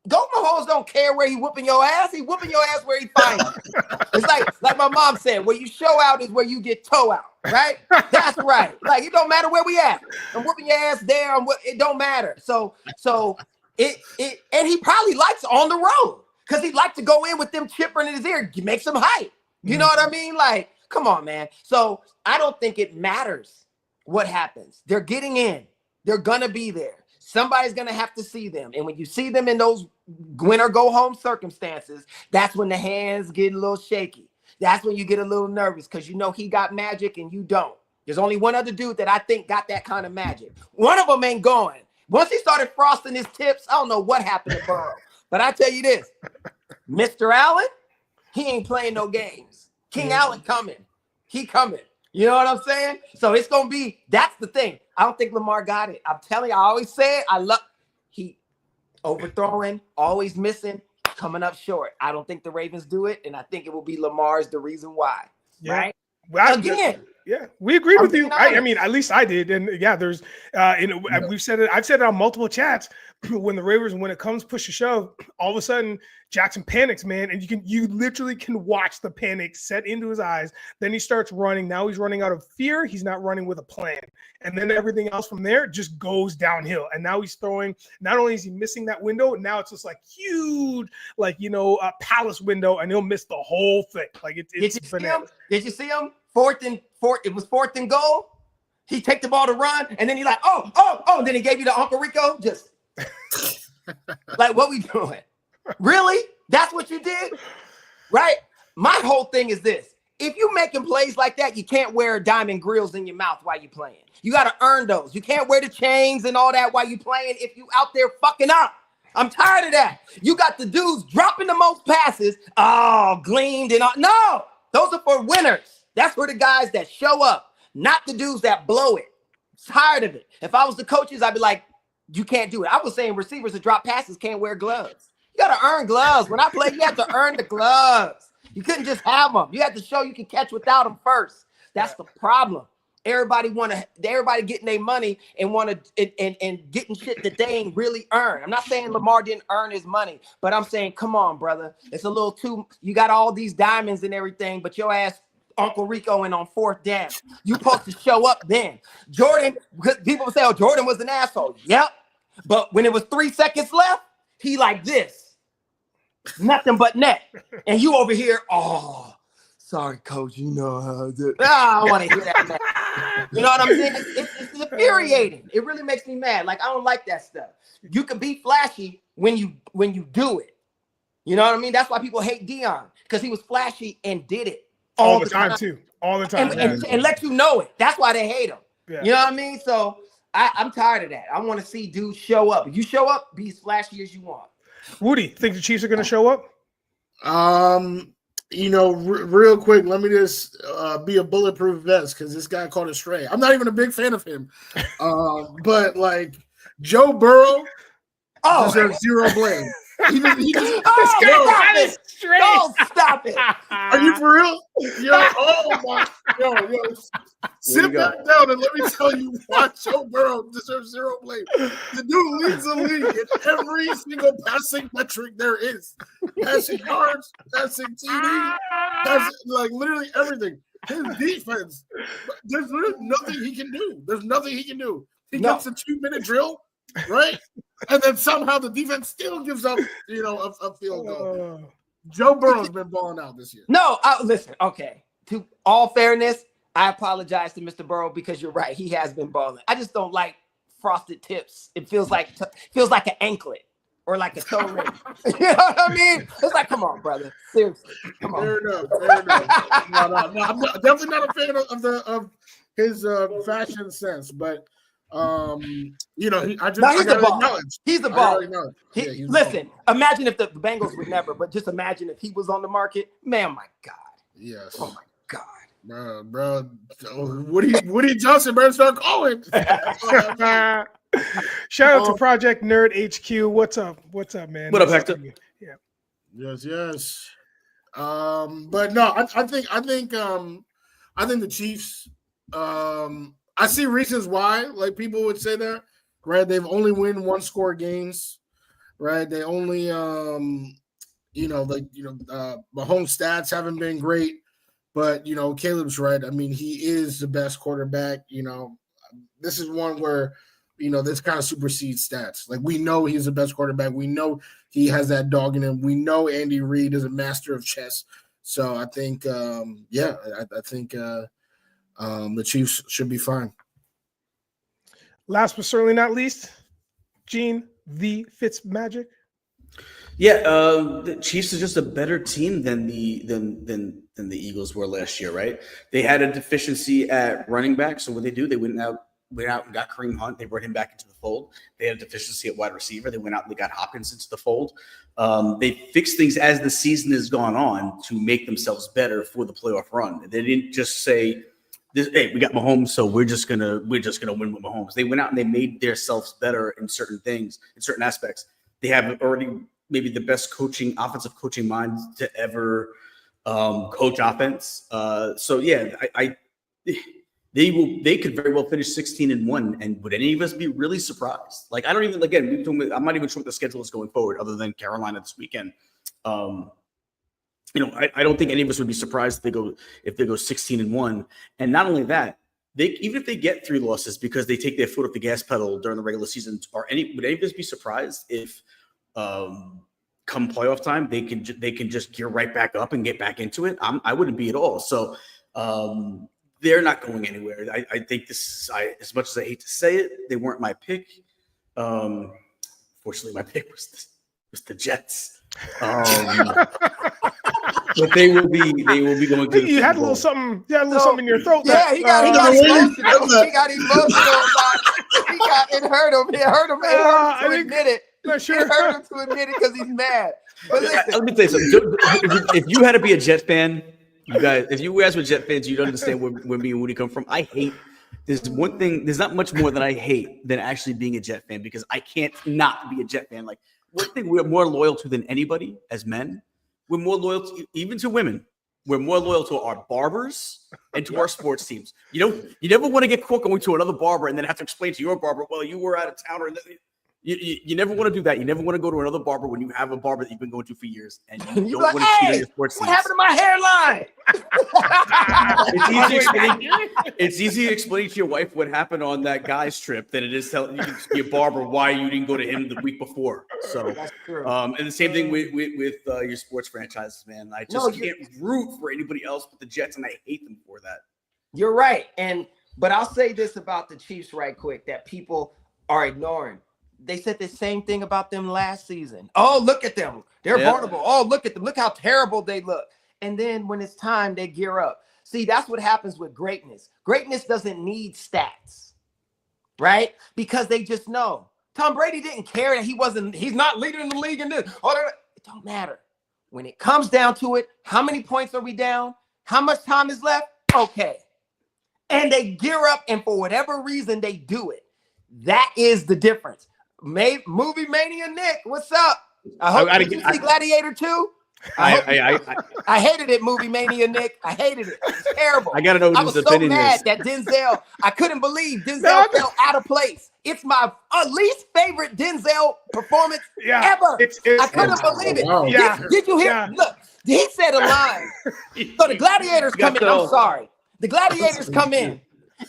Mahomes don't care where he whooping your ass. He whooping your ass where he finds you. It's like my mom said, where you show out is where you get toe out, right? That's right. Like, it don't matter where we at. I'm whooping your ass there. It don't matter. So and he probably likes on the road because he likes to go in with them chipper in his ear, makes him hype. You know what I mean? Like, come on, man. So I don't think it matters what happens. They're getting in. They're gonna be there. Somebody's going to have to see them. And when you see them in those win or go home circumstances, that's when the hands get a little shaky. That's when you get a little nervous because you know he got magic and you don't. There's only one other dude that I think got that kind of magic. One of them ain't going. Once he started frosting his tips, I don't know what happened to Burrow. But I tell you this, Mr. Allen, he ain't playing no games. King Allen coming. He coming. You know what I'm saying? So it's going to be, that's the thing. I don't think Lamar got it. I'm telling you, I always say it. He overthrowing, always missing, coming up short. I don't think the Ravens do it, and I think it will be Lamar's the reason why. Yeah. Right? Well, Again. Yeah, we agree with you. I mean, at least I did. And yeah, there's, we've said it. I've said it on multiple chats. When the Ravens, when it comes push to shove, all of a sudden Jackson panics, man, and you literally can watch the panic set into his eyes. Then he starts running. Now he's running out of fear. He's not running with a plan, and then everything else from there just goes downhill. And now he's throwing. Not only is he missing that window, now it's just like huge, like a palace window, and he'll miss the whole thing. Like it's bananas. Did you see him? It was fourth and goal. He take the ball to run, and then he like, oh. And then he gave you the Uncle Rico. Just like, what we doing? Really? That's what you did? Right? My whole thing is this. If you making plays like that, you can't wear diamond grills in your mouth while you playing. You got to earn those. You can't wear the chains and all that while you playing if you out there fucking up. I'm tired of that. You got the dudes dropping the most passes. Oh, gleamed and all. No, those are for winners. That's for the guys that show up, not the dudes that blow it. I'm tired of it. If I was the coaches, I'd be like, you can't do it. I was saying receivers that drop passes can't wear gloves. You got to earn gloves. When I play, you have to earn the gloves. You couldn't just have them. You had to show you can catch without them first. That's the problem. Everybody getting their money and and getting shit that they ain't really earned. I'm not saying Lamar didn't earn his money, but I'm saying, come on, brother. It's a little too, you got all these diamonds and everything, but your ass Uncle Rico and on fourth down. You supposed to show up then. Jordan, because people say, oh, Jordan was an asshole. Yep. But when it was 3 seconds left, he like this. Nothing but net. And you over here, oh, sorry, coach, you know how to do it. I don't want to hear that, man. You know what I'm saying? It's infuriating. It really makes me mad. Like, I don't like that stuff. You can be flashy when you do it. You know what I mean? That's why people hate Dion, because he was flashy and did it. All the time, too. All the time. And let you know it. That's why they hate him. Yeah. You know what I mean? So I'm tired of that. I want to see dudes show up. If you show up, be as flashy as you want. Wudi, think the Chiefs are going to show up? Real quick, let me just be a bulletproof vest because this guy called it stray. I'm not even a big fan of him. But like Joe Burrow deserves zero blame. That is straight. Don't stop it. Are you for real? Sit back down and let me tell you why Joe Burrow deserves zero blame. The dude leads the league in every single passing metric there is. Passing yards, passing TD, like literally everything. His defense, there's nothing he can do. He gets a 2-minute drill, right? And then somehow the defense still gives up, a field goal. Joe Burrow's been balling out this year. No, listen, okay. To all fairness, I apologize to Mr. Burrow because you're right. He has been balling. I just don't like frosted tips. It feels like an anklet or like a toe ring. You know what I mean? It's like, come on, brother. Seriously. Come on. Fair enough. No, I'm definitely not a fan of his fashion sense, but he's a baller. He's a baller. Listen, imagine if the Bengals would never, but just imagine if he was on the market. Man, my God. Yes. Oh my God. Bro. Woody Johnson better start calling. Shout out to Project Nerd HQ. What's up, man? What up, Hector? Yeah. Yes. But no, I think the Chiefs. I see reasons why, like people would say that. Right, they've only won 1-score games. right? They only, Mahomes' stats haven't been great, but Caleeb's right. I mean, he is the best quarterback. This is one where this kind of supersedes stats. Like, we know he's the best quarterback. We know he has that dog in him. We know Andy Reid is a master of chess. So I think, I think the Chiefs should be fine. Last but certainly not least, Gene the Fitzmagic. Yeah, the Chiefs are just a better team than the Eagles were last year, right? They had a deficiency at running back, so what they went out and got Kareem Hunt. They brought him back into the fold. They had a deficiency at wide receiver. They went out and they got Hopkins into the fold. They fixed things as the season has gone on to make themselves better for the playoff run. They didn't just say, "Hey, we got Mahomes, so we're just gonna win with Mahomes." They went out and they made themselves better in certain things, in certain aspects. They have already maybe the best offensive coaching mind to ever coach offense. So yeah, They could very well finish 16-1, and would any of us be really surprised? Like, I don't even. Again, I'm not even sure what the schedule is going forward, other than Carolina this weekend. I don't think any of us would be surprised if they go 16-1. And not only that, even if they get 3 losses because they take their foot off the gas pedal during the regular season, would any of us be surprised if come playoff time they can just gear right back up and get back into it? I wouldn't be at all. So. They're not going anywhere. I think this is, as much as I hate to say it, they weren't my pick. Fortunately, my pick was the Jets. But they will be going to. You had a little something. You had a little something in your throat. Yeah, he got emotional. He got emotional about it. It hurt him. It hurt him to admit it. Sure. It hurt him to admit it because he's mad. But listen, let me tell you something. If you had to be a Jet fan. You guys, if you guys were Jet fans, you'd understand where me and Wudi come from. There's one thing, there's not much more that I hate than actually being a Jet fan, because I can't not be a Jet fan. Like, one thing we're more loyal to than anybody as men, we're more loyal to, even to women, we're more loyal to our barbers and to our sports teams. You never want to get caught going to another barber and then have to explain to your barber, well, you were out of town, or you never want to do that. You never want to go to another barber when you have a barber that you've been going to for years, and you don't want to cheat on your sports teams. What happened to my hairline? It's easy to explain to your wife what happened on that guy's trip than it is telling your barber why you didn't go to him the week before. So that's true. And the same thing with your sports franchises, man. I just can't root for anybody else but the Jets, and I hate them for that. You're right. But I'll say this about the Chiefs right quick that people are ignoring. They said the same thing about them last season. Oh, look at them. They're vulnerable. Oh, look at them. Look how terrible they look. And then when it's time, they gear up. See, that's what happens with greatness. Greatness doesn't need stats, right? Because they just know. Tom Brady didn't care that he's not leading the league in this. It don't matter. When it comes down to it, how many points are we down? How much time is left? Okay. And they gear up, and for whatever reason, they do it. That is the difference. Movie Mania Nick, what's up? I hope you see Gladiator 2. I hated it, Movie Mania Nick. I hated it. It's terrible. I gotta know what I was so mad that Denzel. I couldn't believe Denzel felt out of place. It's my least favorite Denzel performance ever. I couldn't believe it. Wow. Did you hear? Yeah. Look, he said a line. So the Gladiators come in. I'm sorry. The Gladiators come in.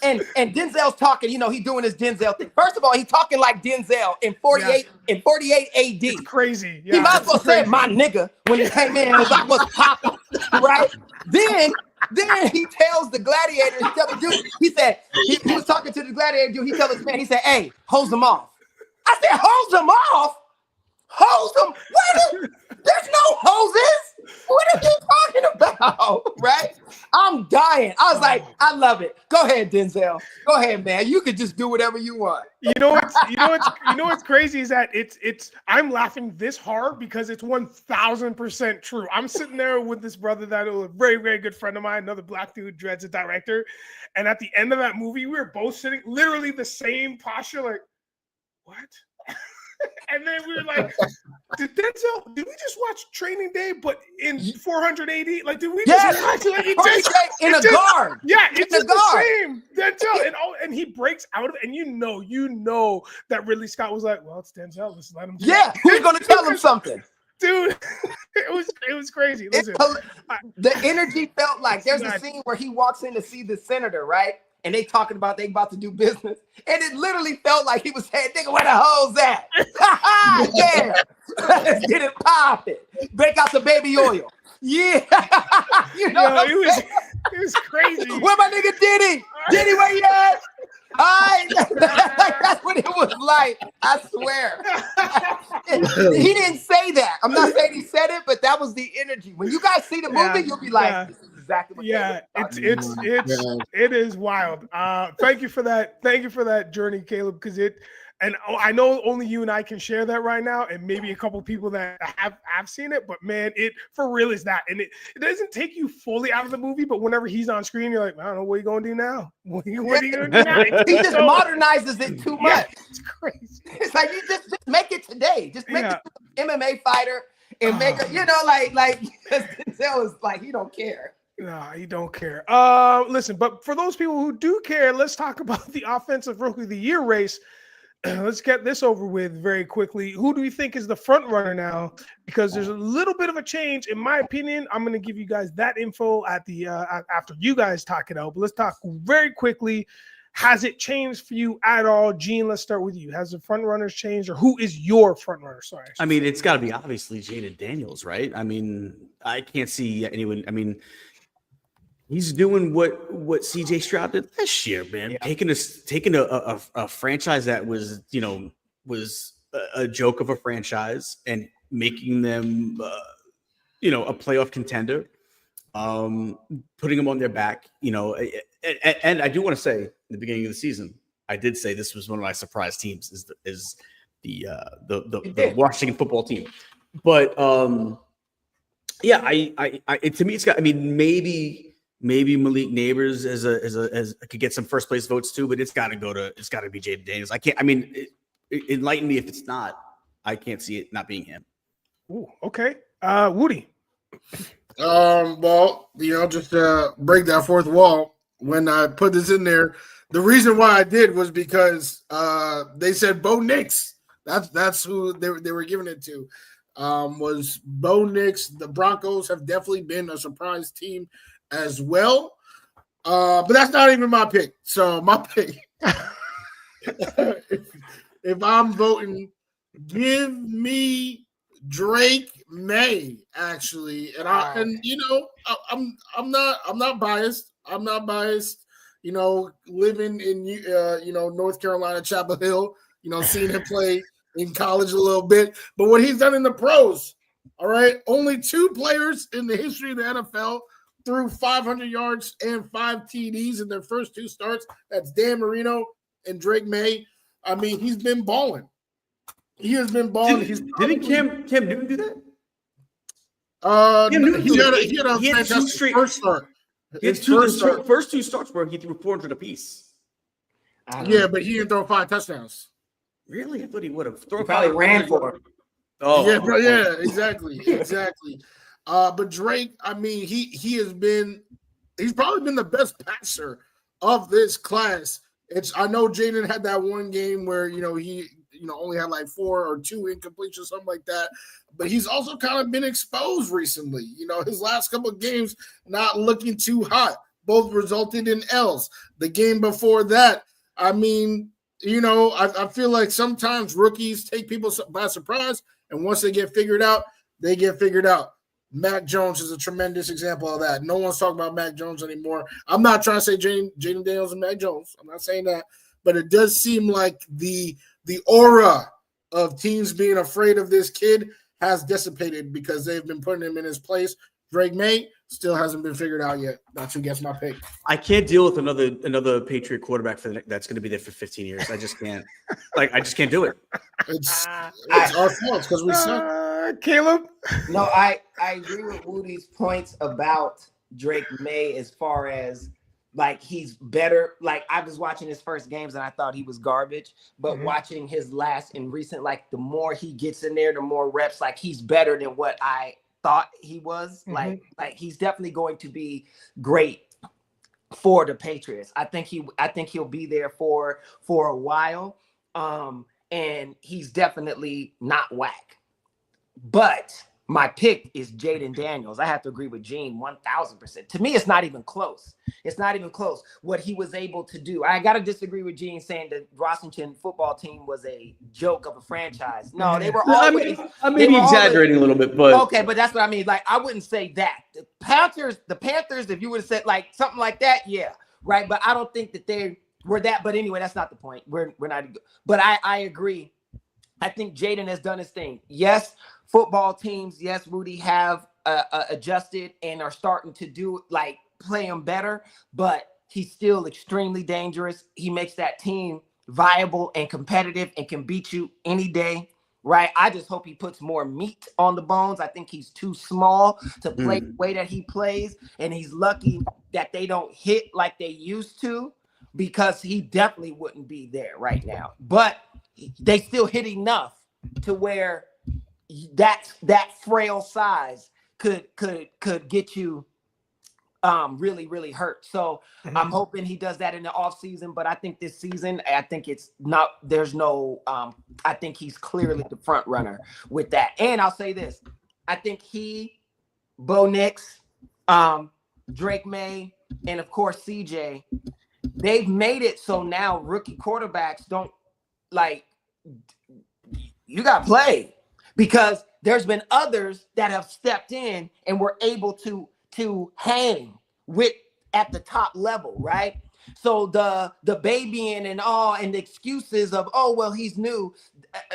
And Denzel's talking, he's doing his Denzel thing. First of all, he's talking like Denzel in 48 AD. It's crazy. Yeah, he might as well say my nigga when he came in as I was popping, right? Then he tells the gladiator, he said, he was talking to the gladiator dude, he tells his man, he said, hey, hose them off. I said, hose them off? Hose them? There's no hoses. What are you talking about? Right? I'm dying. I was like, I love it. Go ahead, Denzel. Go ahead, man. You could just do whatever you want. You know what's crazy is that I'm laughing this hard because it's 1,000% true. I'm sitting there with this brother that was a very, very good friend of mine, another black dude, Dred's a director. And at the end of that movie, we were both sitting literally the same posture, like, what? And then we were like, did we just watch Training Day, but in 480? Like, did we just watch in a guard? Yeah, it's the same. Denzel, and he breaks out of it, and you know that Ridley Scott was like, well, it's Denzel, let's let him do it. Who's gonna tell him something? Dude, it was crazy. Listen, the energy felt like there's a scene where he walks in to see the senator, right? And they talking about they about to do business. And it literally felt like he was saying, nigga, where the hoes at? Yeah. Let's get it popping. Break out the baby oil. Yeah. You know it was crazy. Where my nigga Diddy? Diddy, where you at? That's what it was like. I swear. He didn't say that. I'm not saying he said it, but that was the energy. When you guys see the movie, you'll be like, this is exactly what it is wild. Thank you for that. Thank you for that journey, Caleb, because I know only you and I can share that right now, and maybe a couple people that have seen it, but man, it for real is that. And it doesn't take you fully out of the movie, but whenever he's on screen, you're like, I don't know what you gonna do now. What are you gonna do now? He just modernizes it too much. It's crazy. It's like you just make it today. Just make it an MMA fighter and make it, like Denzel is like, he don't care. No, he don't care. Listen, but for those people who do care, let's talk about the Offensive Rookie of the Year race. Let's get this over with very quickly. Who do you think is the front runner now? Because there's a little bit of a change, in my opinion. I'm going to give you guys that info at the after you guys talk it out. But let's talk very quickly. Has it changed for you at all, Gene? Let's start with you. Has the front runners changed, or who is your front runner? Sorry. I mean, it's got to be obviously Jaden Daniels, right? I mean, I can't see anyone. I mean, he's doing what CJ Stroud did last year, man. Yeah. Taking a franchise that was a joke of a franchise and making them a playoff contender, putting them on their back, and I do want to say in the beginning of the season, I did say this was one of my surprise teams is the Washington football team, but yeah, to me it's got. I mean, maybe Malik Neighbors as could get some first place votes too, but it's got to be Jaden Daniels. I can't. I mean, enlighten me if it's not. I can't see it not being him. Ooh, okay. Wudi. Well, just break that fourth wall. When I put this in there, the reason why I did was because they said Bo Nix. That's who they were giving it to. Was Bo Nix. The Broncos have definitely been a surprise team as well. But that's not even my pick. So my pick, if I'm voting, give me Drake May, actually. And I'm not biased. I'm not biased. Living in North Carolina, Chapel Hill, seeing him play in college a little bit. But what he's done in the pros, all right, only 2 players in the history of the NFL threw 500 yards and 5 TDs in their first 2 starts. That's Dan Marino and Drake May. I mean, he's been balling. He has been balling. Didn't Cam Newton do that? He had a fantastic first start. His first 2 starts where he threw 400 apiece. Yeah, but he didn't throw 5 touchdowns. Really? I thought he would have. He probably ran for it. Oh, yeah, bro. Yeah, exactly. But Drake, I mean, he's probably been the best passer of this class. I know Jaden had that one game where he only had like 4 or 2 incompletions, something like that. But he's also kind of been exposed recently. His last couple of games not looking too hot. Both resulted in L's. The game before that, I mean, I feel like sometimes rookies take people by surprise, and once they get figured out, they get figured out. Mac Jones is a tremendous example of that. No one's talking about Mac Jones anymore. I'm not trying to say Jaden Daniels and Mac Jones. I'm not saying that. But it does seem like the aura of teams being afraid of this kid has dissipated because they've been putting him in his place. Drake May still hasn't been figured out yet. That's who gets my pick. I can't deal with another Patriot quarterback that's going to be there for 15 years. I just can't. I just can't do it. It's our fault because we suck. Caleb? No, I agree with Woody's points about Drake May as far as like he's better. Like I was watching his first games and I thought he was garbage, but watching his last and recent, like the more he gets in there, the more reps, like he's better than what I thought he was. Like he's definitely going to be great for the Patriots. I think he'll be there for a while. And he's definitely not whack. But my pick is Jaden Daniels. I have to agree with Gene 1,000%. To me, it's not even close. It's not even close what he was able to do. I got to disagree with Gene saying the Washington football team was a joke of a franchise. No, they were always. I may be exaggerating a little bit, but okay, but that's what I mean. Like, I wouldn't say that. The Panthers, if you would have said like something like that, yeah, right. But I don't think that they were that. But anyway, that's not the point. We're not. But I agree. I think Jaden has done his thing. Yes, football teams, yes, Wudi have adjusted and are starting to do like play him better, but he's still extremely dangerous. He makes that team viable and competitive and can beat you any day, right? I just hope he puts more meat on the bones. I think he's too small to play the way that he plays, and he's lucky that they don't hit like they used to, because he definitely wouldn't be there right now. But they still hit enough to where that frail size could get you really, really hurt. So I'm hoping he does that in the offseason. But I think this season, I think it's not, there's no, I think he's clearly the front runner with that. And I'll say this, I think Bo Nix, Drake May, and of course CJ, they've made it so now rookie quarterbacks don't, like, you got to play, because there's been others that have stepped in and were able to hang with at the top level, right? So the babying and the excuses of, oh, well, he's new,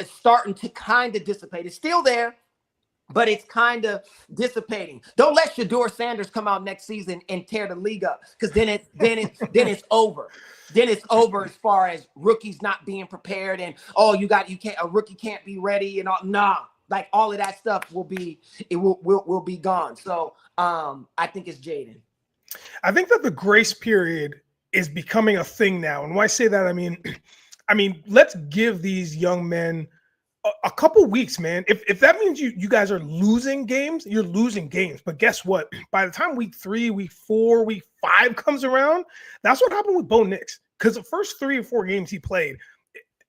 starting to kind of dissipate. It's still there, but it's kind of dissipating. Don't let Shedeur Sanders come out next season and tear the league up, because then it's over. Then it's over as far as rookies not being prepared and a rookie can't be ready and all. Nah, like all of that stuff will be gone. So I think it's Jaden. I think that the grace period is becoming a thing now. And when I say that, I mean, let's give these young men a couple weeks, man. If that means you guys are losing games, you're losing games. But guess what? By the time week 3, week 4, week 5 comes around, that's what happened with Bo Nix. Because the first 3 or 4 games he played,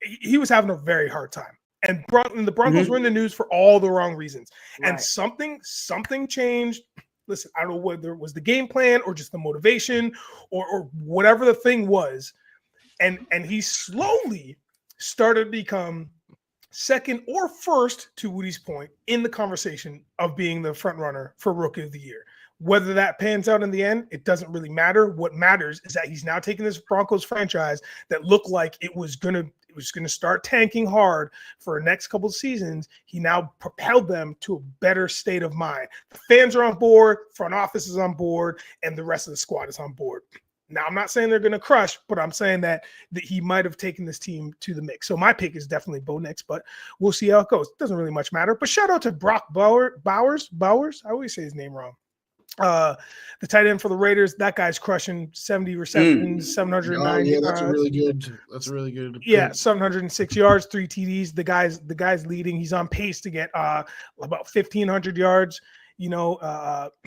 he was having a very hard time. And the Broncos were in the news for all the wrong reasons. Right. And something changed. Listen, I don't know whether it was the game plan or just the motivation or whatever the thing was. And he slowly started to become second or first, to Wudi's point, in the conversation of being the front runner for Rookie of the Year. Whether that pans out in the end, it doesn't really matter. What matters is that he's now taking this Broncos franchise that looked like it was gonna start tanking hard for the next couple of seasons. He now propelled them to a better state of mind. The fans are on board, front office is on board, and the rest of the squad is on board. Now, I'm not saying they're going to crush, but I'm saying that he might have taken this team to the mix. So my pick is definitely Bo Nix, but we'll see how it goes. Doesn't really much matter. But shout out to Brock Bowers. I always say his name wrong. The tight end for the Raiders. That guy's crushing 70 receptions, 709. Yeah, that's a really good. Yeah, 706 yards, 3 TDs. The guy's leading. He's on pace to get about 1,500 yards.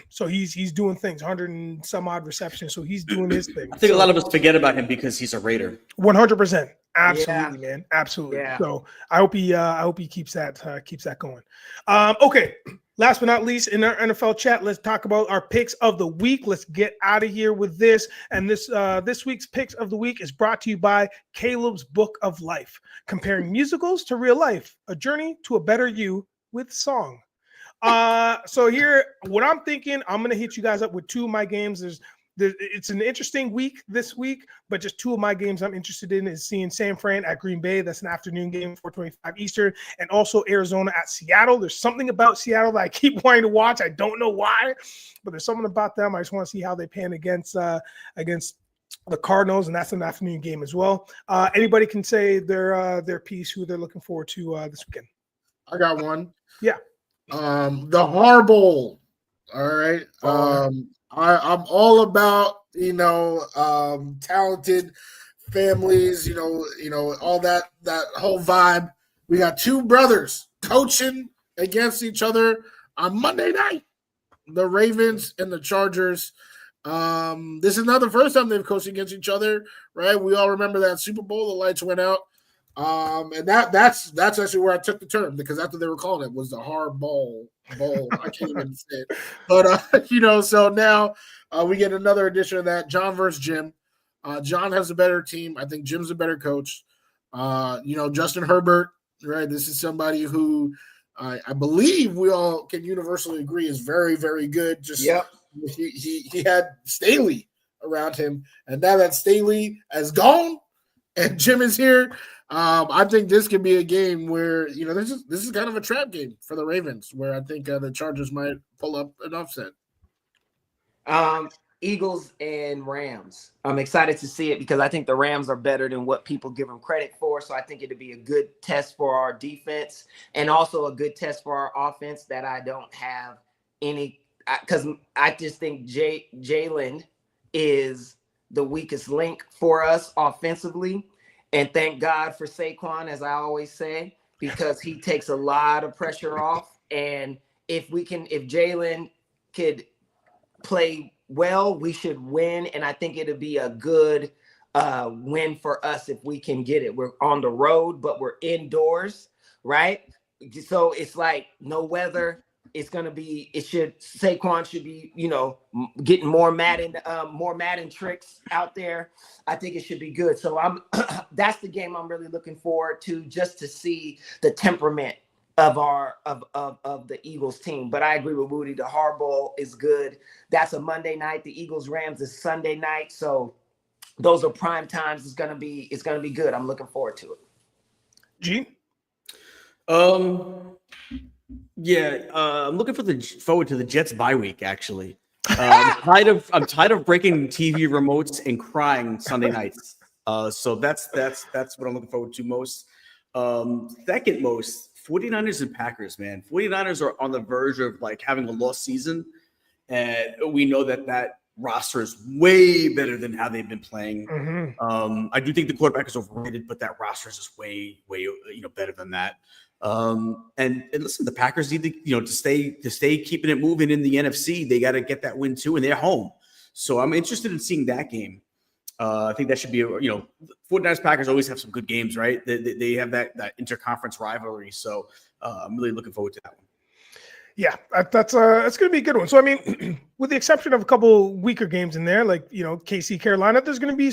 So he's doing things, 100 and some odd receptions. So he's doing his thing. I think a lot of us forget about him because he's a Raider. 100%. Absolutely, man. Absolutely. Yeah. So I hope he keeps that going. Okay. Last but not least, in our NFL chat, let's talk about our picks of the week. Let's get out of here with this. And this week's picks of the week is brought to you by Caleeb's Book of Life, comparing musicals to real life, a journey to a better you with song. So here, what I'm thinking, I'm going to hit you guys up with 2 of my games. It's an interesting week this week, but just 2 of my games I'm interested in is seeing San Fran at Green Bay. That's an afternoon game, 4:25 Eastern, and also Arizona at Seattle. There's something about Seattle that I keep wanting to watch. I don't know why, but there's something about them. I just want to see how they pan against the Cardinals, and that's an afternoon game as well. Anybody can say their piece, who they're looking forward to this weekend. I got one. Yeah. The Har Bowl. All right. I'm all about, talented families, all that whole vibe. We got 2 brothers coaching against each other on Monday night, the Ravens and the Chargers. This is not the first time they've coached against each other, right? We all remember that Super Bowl, the lights went out. And that's actually where I took the term, because after they were calling it was the hard bowl. I can't even say it. But so now we get another edition of that. John versus Jim. John has a better team. I think Jim's a better coach. Justin Herbert, right? This is somebody who I believe we all can universally agree is very, very good. He had Staley around him, and now that Staley has gone and Jim is here, I think this could be a game where this is kind of a trap game for the Ravens, where I think the Chargers might pull up an upset. Eagles and Rams. I'm excited to see it because I think the Rams are better than what people give them credit for. So I think it'll be a good test for our defense and also a good test for our offense that I don't have any, because I just think Jalen is the weakest link for us offensively. And thank God for Saquon, as I always say, because he takes a lot of pressure off. And if Jalen could play well, we should win. And I think it'll be a good win for us if we can get it. We're on the road, but we're indoors, right? So it's like no weather. It's going to be, Saquon should be, getting more Madden tricks out there. I think it should be good. So that's the game I'm really looking forward to, just to see the temperament of the Eagles team. But I agree with Wudi. The Harbaugh is good. That's a Monday night. The Eagles Rams is Sunday night. So those are prime times. It's going to be good. I'm looking forward to it. Gene? I'm looking forward to the Jets bye week. Actually, I'm tired of breaking TV remotes and crying Sunday nights. So that's what I'm looking forward to most. Second most, 49ers and Packers. Man, 49ers are on the verge of like having a lost season, and we know that roster is way better than how they've been playing. Mm-hmm. I do think the quarterback is overrated, but that roster is just way better than that. And listen, the Packers need to stay keeping it moving in the NFC. They got to get that win too, and they're home. So I'm interested in seeing that game. I think that should be 49ers Packers always have some good games, right? They have that interconference rivalry. So I'm really looking forward to that one. Yeah, that's going to be a good one. So, I mean, with the exception of a couple weaker games in there, like, KC, Carolina, there's going to be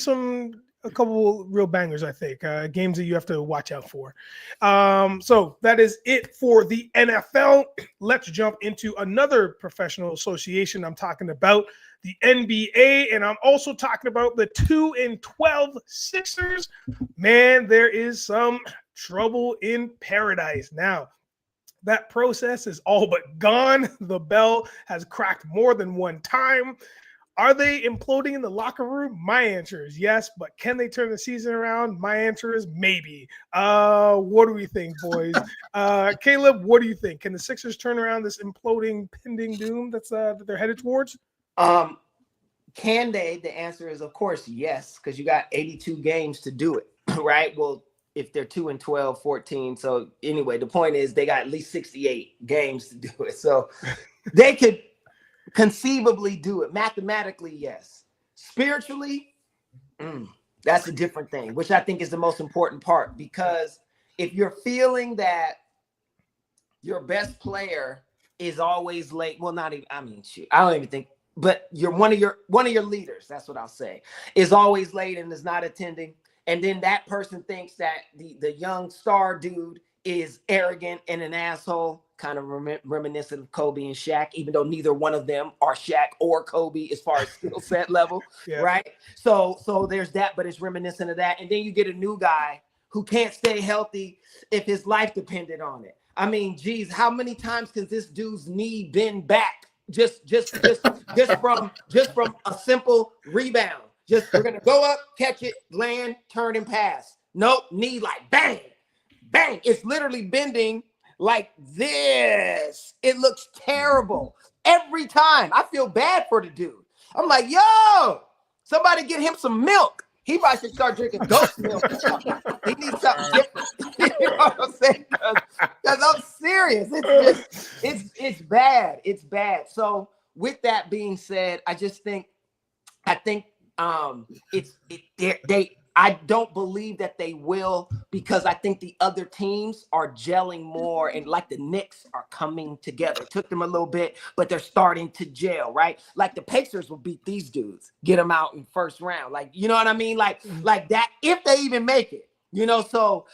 a couple real bangers, I think, games that you have to watch out for. So that is it for the NFL. Let's jump into another professional association. I'm talking about the NBA, and I'm also talking about the 2-12 Sixers. Man, there is some trouble in paradise now. That process is all but gone. The bell has cracked more than one time. Are they imploding in the locker room? My answer is yes, but can they turn the season around? My answer is maybe. What do we think, boys? Caleeb, what do you think? Can the Sixers turn around this imploding, pending doom that they're headed towards? Can they? The answer is, of course, yes, because you got 82 games to do it, right? Well, if they're 2-12, 14. So anyway, the point is they got at least 68 games to do it. So they could conceivably do it. Mathematically, yes. Spiritually, that's a different thing, which I think is the most important part, because if you're feeling that your best player is always late, well, not even, I don't even think, but you're one of your leaders, that's what I'll say, is always late and is not attending. And then that person thinks that the young star dude is arrogant and an asshole, kind of reminiscent of Kobe and Shaq, even though neither one of them are Shaq or Kobe as far as skill set level, right? So there's that, but it's reminiscent of that. And then you get a new guy who can't stay healthy if his life depended on it. I mean, geez, how many times can this dude's knee bend back just from a simple rebound? We're gonna go up, catch it, land, turn, and pass. Nope, knee like bang, bang. It's literally bending like this. It looks terrible every time. I feel bad for the dude. I'm like, yo, somebody get him some milk. He might should start drinking goat milk or something. He needs something different. You know what I'm saying? Because I'm serious. It's bad. It's bad. So with that being said, I just think I think I don't believe that they will, because I think the other teams are gelling more, and like the Knicks are coming together. It took them a little bit, but they're starting to gel, right? Like the Pacers will beat these dudes, get them out in first round. Like, you know what I mean? Like that, if they even make it. You know, so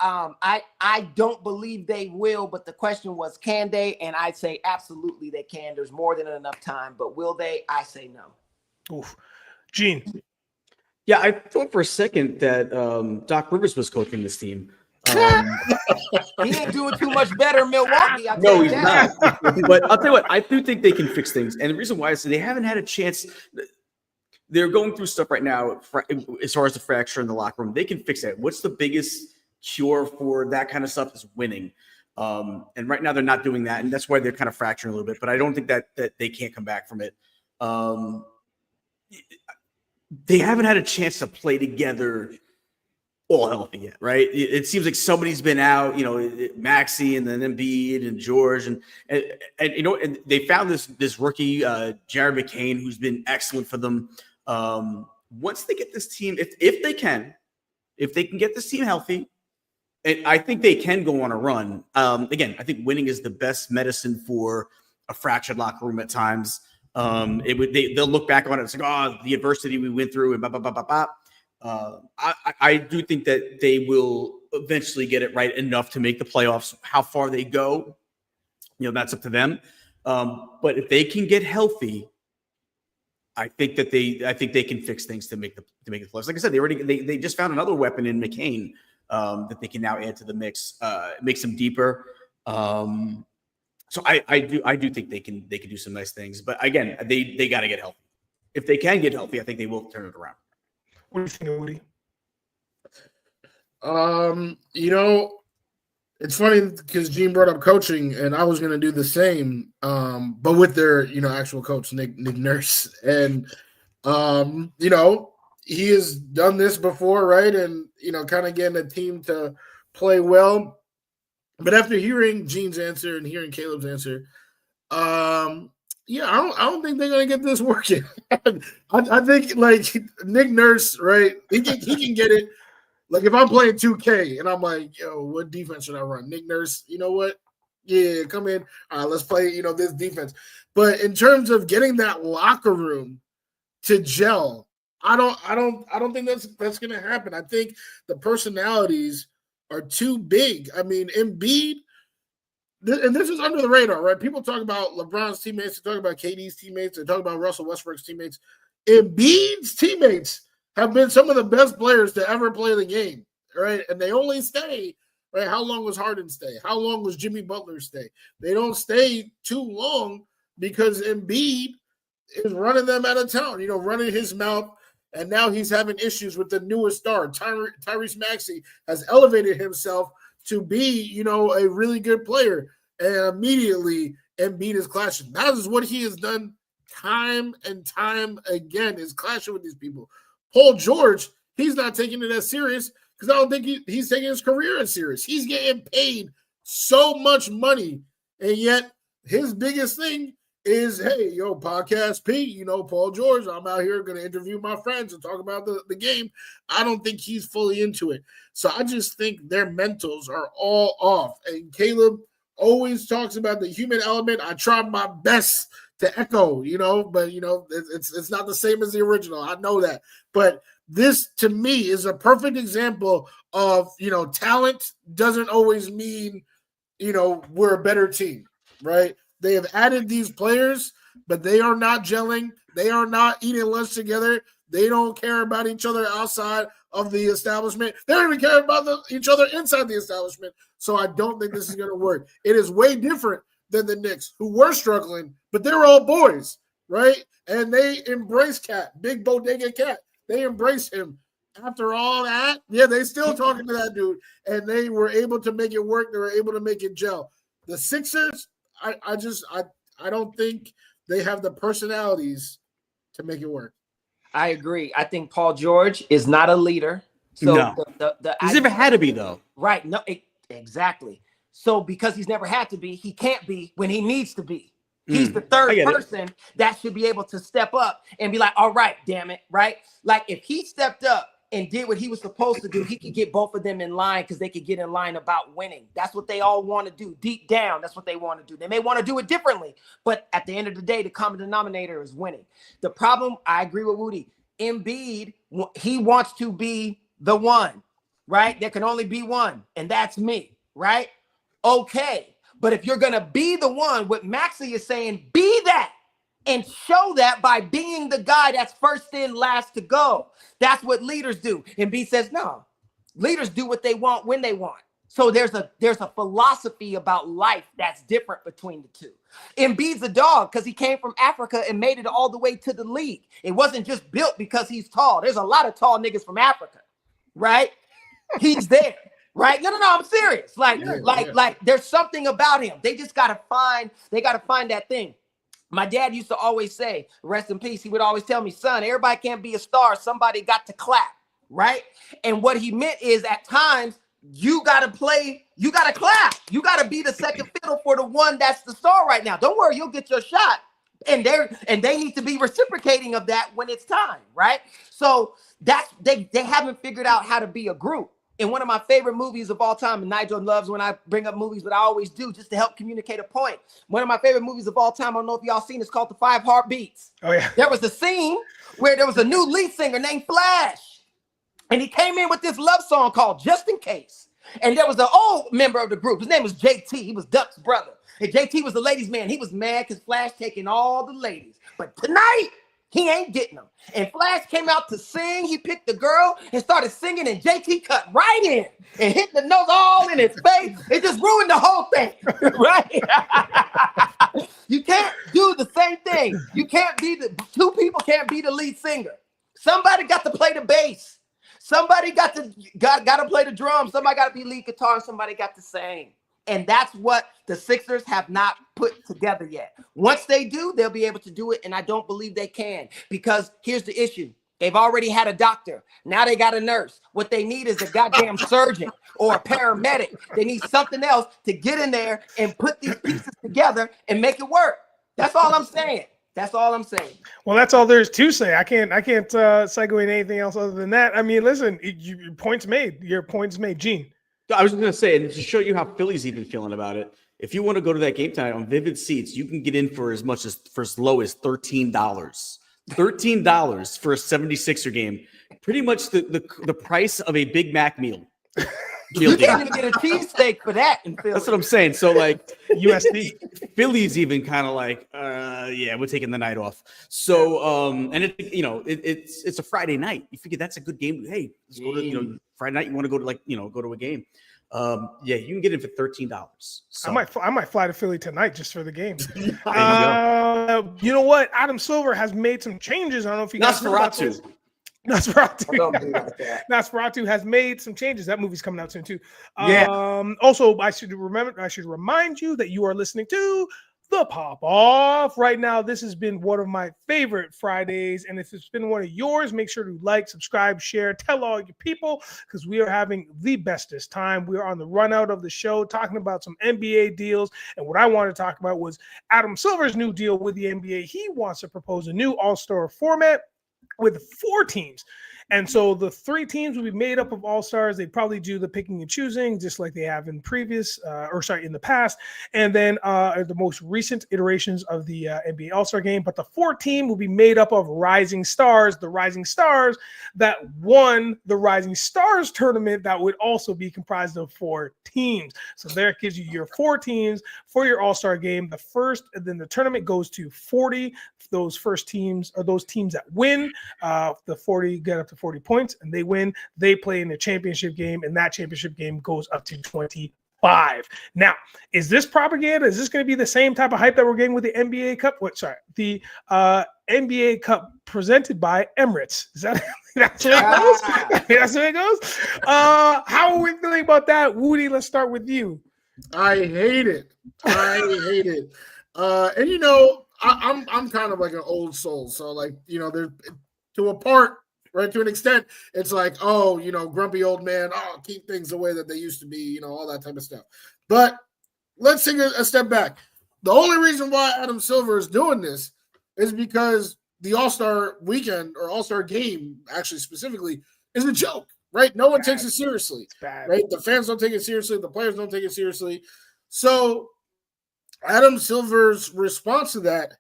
I don't believe they will, but the question was, can they? And I'd say absolutely they can. There's more than enough time, but will they? I say no. Oof. Gene. Yeah, I thought for a second that Doc Rivers was coaching this team. He ain't doing too much better in Milwaukee. No, he's not. But I'll tell you what, I do think they can fix things. And the reason why is they haven't had a chance. They're going through stuff right now as far as the fracture in the locker room. They can fix that. What's the biggest cure for that kind of stuff is winning. And right now they're not doing that. And that's why they're kind of fracturing a little bit. But I don't think that they can't come back from it. They haven't had a chance to play together all healthy yet, right? It seems like somebody's been out, Maxey and then Embiid and George. And and they found this rookie, Jared McCain, who's been excellent for them. Once they get this team, if they can get this team healthy, and I think they can go on a run. Again, I think winning is the best medicine for a fractured locker room at times. They'll look back on it. It's like, oh, the adversity we went through and blah, blah, blah, blah, blah. I do think that they will eventually get it right enough to make the playoffs. How far they go, that's up to them. But if they can get healthy, I think they can fix things to make the playoffs. Like I said, they just found another weapon in McCain that they can now add to the mix, makes them deeper. So I do think they can do some nice things. But again, they got to get healthy. If they can get healthy, I think they will turn it around. What do you think, Woody? It's funny because Gene brought up coaching, and I was going to do the same, but with their, actual coach, Nick Nurse. And, he has done this before, right? And, kind of getting a team to play well. But after hearing Gene's answer and hearing Caleb's answer, I don't think they're going to get this working. I think, like, Nick Nurse, right, he can get it. Like, if I'm playing 2K and I'm like, yo, what defense should I run? Nick Nurse, you know what? Yeah, come in. All right, let's play, this defense. But in terms of getting that locker room to gel, I don't think that's going to happen. I think the personalities are too big. I mean, Embiid, and this is under the radar, right? People talk about LeBron's teammates, they talk about KD's teammates, they talk about Russell Westbrook's teammates. Embiid's teammates have been some of the best players to ever play the game, right? And they only stay, right? How long was Harden stay? How long was Jimmy Butler stay? They don't stay too long because Embiid is running them out of town, running his mouth. And now he's having issues with the newest star. Tyrese Maxey has elevated himself to be, a really good player. And immediately Embiid is clashing. That is what he has done time and time again, is clashing with these people. Paul George, he's not taking it as serious because I don't think he's taking his career as serious. He's getting paid so much money, and yet his biggest thing is, hey, Podcast Pete, Paul George, I'm out here going to interview my friends and talk about the game. I don't think he's fully into it. So I just think their mentals are all off. And Caleb always talks about the human element. I tried my best to echo, but it's not the same as the original. I know that. But this to me is a perfect example of, talent doesn't always mean, we're a better team, right? They have added these players, but they are not gelling. They are not eating lunch together. They don't care about each other outside of the establishment. They don't even care about each other inside the establishment. So I don't think this is going to work. It is way different than the Knicks, who were struggling, but they're all boys, right? And they embrace Cat, Big Bodega Cat. They embrace him. After all that, they still talking to that dude, and they were able to make it work. They were able to make it gel. The Sixers, I don't think they have the personalities to make it work. I agree. I think Paul George is not a leader. So no. He's never had to be, though. Right. No, exactly. So because he's never had to be, he can't be when he needs to be. He's the third person that should be able to step up and be like, all right, damn it, right? Like if he stepped up and did what he was supposed to do, he could get both of them in line because they could get in line about winning. That's what they all want to do. Deep down, that's what they want to do. They may want to do it differently, but at the end of the day, the common denominator is winning. The problem, I agree with Wudi, Embiid, he wants to be the one, right? There can only be one, and that's me, right? Okay, but if you're going to be the one, what Maxey is saying, be that. And show that by being the guy that's first in, last to go. That's what leaders do. And B says, no, leaders do what they want when they want. So there's a philosophy about life that's different between the two. Embiid's a dog because he came from Africa and made it all the way to the league. It wasn't just built because he's tall. There's a lot of tall niggas from Africa, right? He's there, right? No, I'm serious. Like there's something about him. They just gotta find that thing. My dad used to always say, rest in peace, he would always tell me, son, everybody can't be a star. Somebody got to clap, right? And what he meant is at times, you got to play, you got to clap. You got to be the second fiddle for the one that's the star right now. Don't worry, you'll get your shot. And they need to be reciprocating of that when it's time, right? So that's they haven't figured out how to be a group. In one of my favorite movies of all time, and Nigel loves when I bring up movies, but I always do just to help communicate a point. One of my favorite movies of all time, I don't know if y'all seen, it's called The 5 Heartbeats. Oh, yeah. There was a scene where there was a new lead singer named Flash. And he came in with this love song called Just In Case. And there was an old member of the group. His name was JT. He was Duck's brother. And JT was the ladies' man. He was mad because Flash taking all the ladies. But tonight, he ain't getting them. And Flash came out to sing. He picked the girl and started singing, and JT cut right in and hit the notes all in his face. It just ruined the whole thing, right? You can't do the same thing. You can't be two people can't be the lead singer. Somebody got to play the bass. Somebody got to play the drums. Somebody got to be lead guitar. And somebody got to sing. And that's what the Sixers have not put together yet. Once they do, they'll be able to do it. And I don't believe they can, because here's the issue. They've already had a doctor. Now they got a nurse. What they need is a goddamn surgeon or a paramedic. They need something else to get in there and put these pieces together and make it work. That's all I'm saying. That's all I'm saying. Well, that's all there is to say. I can't segue into anything else other than that. I mean, listen, your point's made. Your point's made, Gene. I was just going to say, and to show you how Philly's even feeling about it, if you want to go to that game tonight on Vivid Seats, you can get in for as low as $13. $13 for a 76er game. Pretty much the price of a Big Mac meal. You can't even get a cheesesteak for that in Philly. That's what I'm saying. So, like, USD. Philly's even kind of like, yeah, we're taking the night off. So, and it's a Friday night. You figure that's a good game. Hey, let's go to, Friday night. You want to go to go to a game. Yeah, you can get it for $13. So. I might fly to Philly tonight just for the game. You know what? Adam Silver has made some changes. I don't know if you guys heard about this. Nosferatu has made some changes. That movie's coming out soon too. Also, I should remind you that you are listening to The Pop Off. Right now, this has been one of my favorite Fridays, and if it's been one of yours, make sure to like, subscribe, share, tell all your people, because we are having the bestest time. We are on the run out of the show talking about some NBA deals, and what I want to talk about was Adam Silver's new deal with the NBA. He wants to propose a new all-star format with 4 teams. And so the 3 teams will be made up of all-stars. They probably do the picking and choosing just like they have in in the past. And then the most recent iterations of the NBA All-Star game. But the 4th team will be made up of rising stars, the rising stars that won the Rising Stars tournament that would also be comprised of 4 teams. So there it gives you your 4 teams for your All-Star game. The first, and then the tournament goes to 40. Those first teams are those teams that win. The 40 get up to 40 points and they win. They play in the championship game, and that championship game goes up to 25. Now, is this propaganda? Is this going to be the same type of hype that we're getting with the NBA Cup? The NBA Cup presented by Emirates. Is that that's where it goes? That's where it goes. How are we feeling about that, Wudi? Let's start with you. I hate it. And I'm kind of like an old soul, so there's to a part, right, to an extent, it's like, grumpy old man, keep things the way that they used to be, all that type of stuff. But let's take a step back. the only reason why Adam Silver is doing this is because the All-Star weekend or All-Star game, actually specifically, is a joke, right? No one takes it seriously, right? The fans don't take it seriously. The players don't take it seriously. So Adam Silver's response to that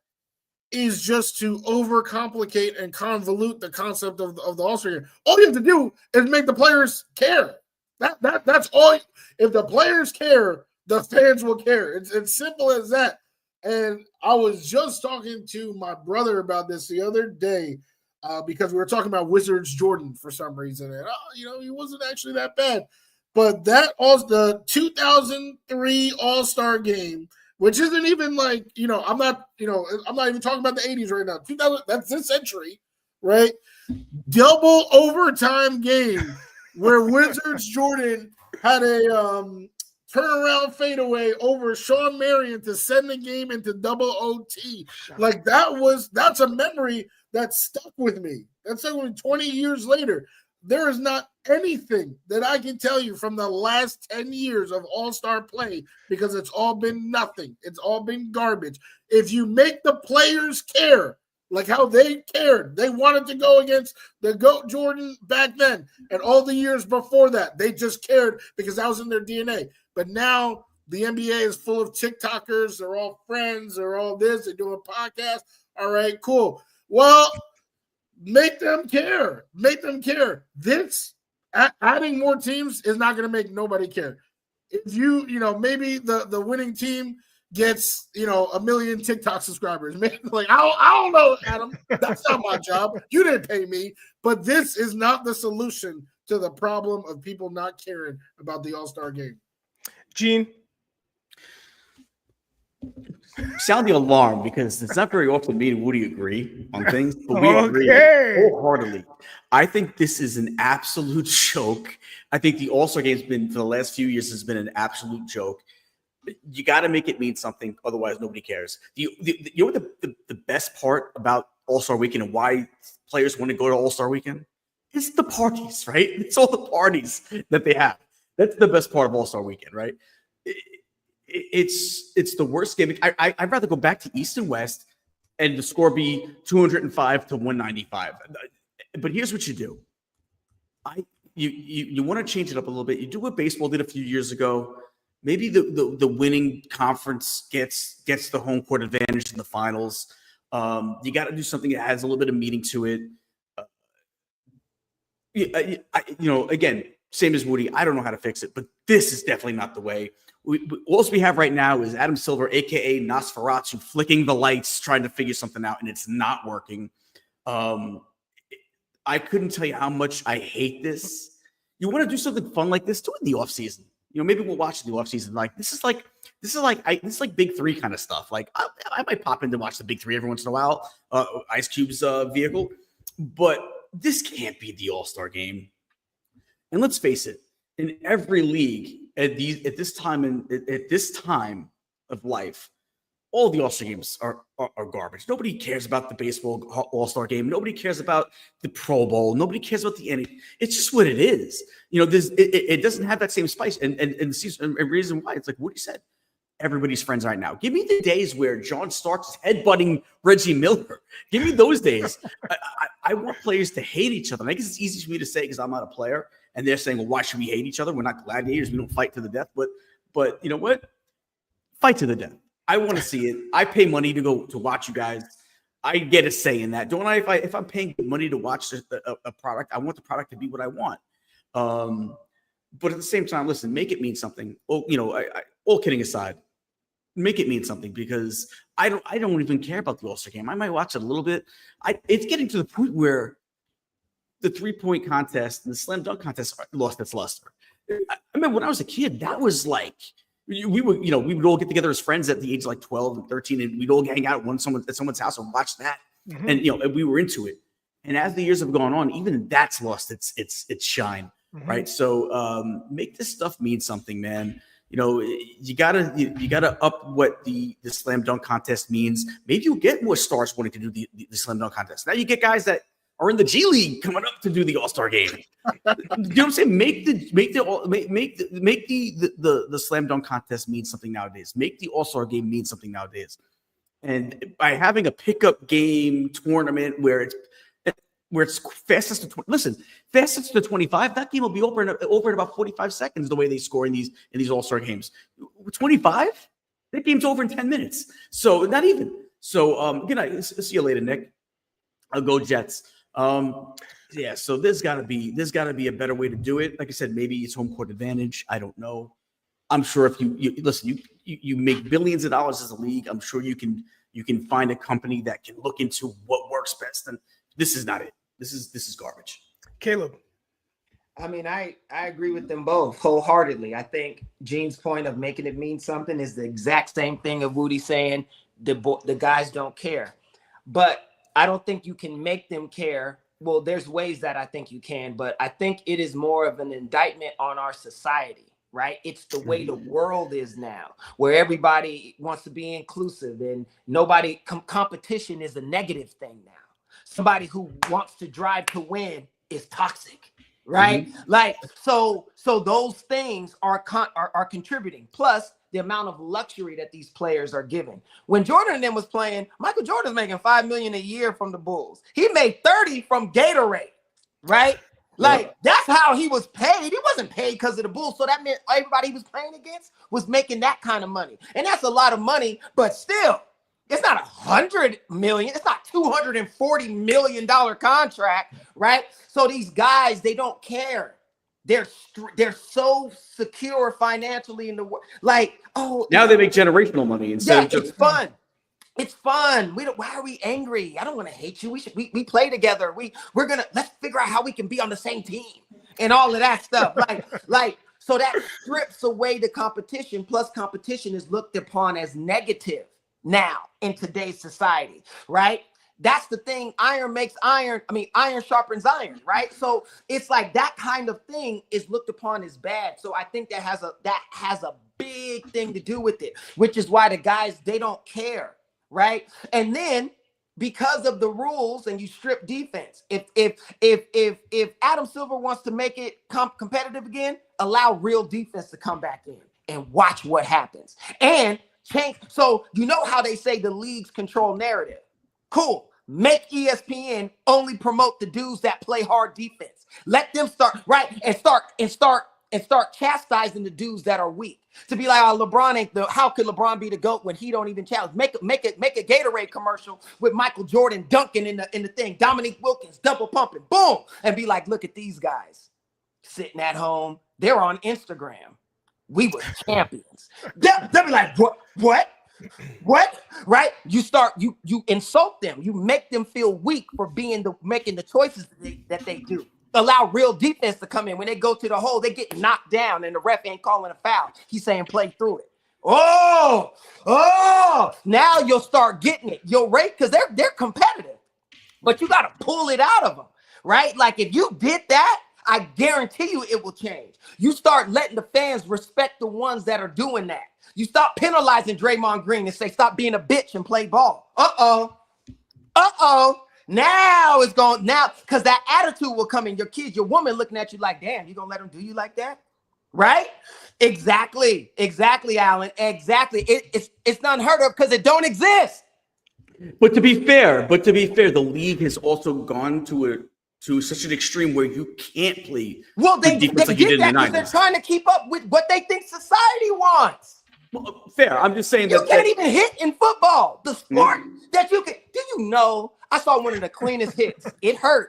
is just to overcomplicate and convolute the concept of the All-Star game. All you have to do is make the players care. That's all. If the players care, the fans will care. It's simple as that. And I was just talking to my brother about this the other day because we were talking about Wizards Jordan for some reason. And, he wasn't actually that bad. But the 2003 All-Star game, which isn't even like, I'm not even talking about the 80s right now. 2000, that's this century, right? Double overtime game where Wizards Jordan had a turnaround fadeaway over Sean Marion to send the game into double OT. Like that's a memory that stuck with me. That's only 20 years later. There is not anything that I can tell you from the last 10 years of All-Star play because it's all been nothing. It's all been garbage. If you make the players care, like how they cared, they wanted to go against the GOAT Jordan back then and all the years before that. They just cared because that was in their DNA. But now the NBA is full of TikTokers. They're all friends. They're all this. They're doing podcasts. All right, cool. Well, make them care. Make them care. This adding more teams is not going to make nobody care. If maybe the winning team gets, 1 million TikTok subscribers. Maybe, I don't know, Adam. That's not my job. You didn't pay me. But this is not the solution to the problem of people not caring about the All-Star game. Gene? Sound the alarm because it's not very often me and Wudi agree on things, but we agree wholeheartedly. I think this is an absolute joke. I think the All-Star game's been, for the last few years, has been an absolute joke. You got to make it mean something, otherwise nobody cares. You know what the best part about All-Star Weekend and why players want to go to All-Star Weekend? It's the parties, right? It's all the parties that they have. That's the best part of All-Star Weekend, right? It's the worst game. I'd rather go back to East and West and the score be 205 to 195. But here's what you do. You want to change it up a little bit. You do what baseball did a few years ago. Maybe the winning conference gets the home court advantage in the finals. You got to do something that has a little bit of meaning to it. Again, same as Wudi. I don't know how to fix it, but this is definitely not the way. All we have right now is Adam Silver, a.k.a. Nosferatu, flicking the lights, trying to figure something out, and it's not working. I couldn't tell you how much I hate this. You want to do something fun like this? Do it in the offseason. Maybe we'll watch the offseason. This is like Big Three kind of stuff. Like I might pop in to watch the Big Three every once in a while. Ice Cube's vehicle, but this can't be the All-Star game. And let's face it, in every league at this time of life, all the All-Star games are garbage. Nobody cares about the baseball All-Star game. Nobody cares about the Pro Bowl. Nobody cares about the NBA. It's just what it is. It doesn't have that same spice. And the reason why, it's like Wudi said, everybody's friends right now. Give me the days where John Starks is headbutting Reggie Miller. Give me those days. I want players to hate each other. And I guess it's easy for me to say because I'm not a player. And they're saying, well, why should we hate each other? We're not gladiators. We don't fight to the death. But you know what? Fight to the death. I want to see it. I pay money to go to watch you guys. I get a say in that, don't I? If I'm paying money to watch a product, I want the product to be what I want. But at the same time, listen, make it mean something. Well, all kidding aside, make it mean something because I don't even care about the All-Star game. I might watch it a little bit. It's getting to the point where the 3-point contest and the slam dunk contest lost its luster. I remember when I was a kid, that was like we would all get together as friends at the age of like 12 and 13, and we'd all hang out at someone's house and watch that. Mm-hmm. And we were into it. And as the years have gone on, even that's lost its shine, mm-hmm. right? So make this stuff mean something, man. You gotta up what the slam dunk contest means. Maybe you'll get more stars wanting to do the slam dunk contest. Now you get guys that are in the G League coming up to do the All-Star game. You know what I'm saying? Make the slam dunk contest mean something nowadays. Make the All-Star game mean something nowadays. And by having a pickup game tournament where it's fastest to fastest to 25, that game will be over in about 45 seconds. The way they score in these All-Star games, 25, that game's over in 10 minutes. So not even. So good night. See you later, Nick. I'll go Jets. Yeah. So there's got to be a better way to do it. Like I said, maybe it's home court advantage. I don't know. I'm sure if you listen, you make billions of dollars as a league. I'm sure you can find a company that can look into what works best. And this is not it. This is garbage. Caleb. I mean, I agree with them both wholeheartedly. I think Gene's point of making it mean something is the exact same thing of Wudi saying the guys don't care. But I don't think you can make them care. Well, there's ways that I think you can, but I think it is more of an indictment on our society. Right? It's the way the world is now, where everybody wants to be inclusive and nobody competition is a negative thing now. Somebody who wants to drive to win is toxic, right? Mm-hmm. Like so those things are contributing. Plus the amount of luxury that these players are given. When Jordan and them was playing, Michael Jordan's making $5 million a year from the Bulls. He made 30 from Gatorade, right? Like, that's how he was paid. He wasn't paid because of the Bulls. So that meant everybody he was playing against was making that kind of money. And that's a lot of money, but still, it's not $100 million. It's not $240 million contract, right? So these guys, they don't care. They're so secure financially in the world. Like, now they make generational money instead of just it's fun. It's fun. Why are we angry? I don't want to hate you. We play together. Let's figure out how we can be on the same team and all of that stuff. So that strips away the competition. Plus, competition is looked upon as negative now in today's society, right? That's the thing. Iron sharpens iron, right? So it's like that kind of thing is looked upon as bad. So I think that has a big thing to do with it, which is why the guys, they don't care. Right. And then because of the rules and you strip defense, if Adam Silver wants to make it competitive again, allow real defense to come back in and watch what happens and change. So you know how they say the leagues control narrative. Cool. Make ESPN only promote the dudes that play hard defense. Let them start right and start chastising the dudes that are weak. To be like, LeBron ain't how could LeBron be the GOAT when he don't even challenge? Make a Gatorade commercial with Michael Jordan dunking in the thing, Dominique Wilkins double pumping, boom, and be like, look at these guys sitting at home. They're on Instagram. We were champions. They'll be like, what? Right? You insult them. You make them feel weak for making the choices that they do. Allow real defense to come in. When they go to the hole, they get knocked down and the ref ain't calling a foul. He's saying play through it. Oh, now you'll start getting it. You'll rate because they're competitive, but you got to pull it out of them, right? Like if you did that, I guarantee you it will change. You start letting the fans respect the ones that are doing that. You stop penalizing Draymond Green and say, stop being a bitch and play ball. Now it's going because that attitude will come in. Your kids, your woman looking at you like, damn, you gonna let them do you like that? Right? Exactly, Alan. Exactly. It's not unheard of because it don't exist. But to be fair, the league has also gone to such an extreme where you can't play. Well, they did that because they're trying to keep up with what they think society wants. Well, fair. I'm just saying you can't even hit in football. The sport that you can. Do you know? I saw one of the cleanest hits. It hurt.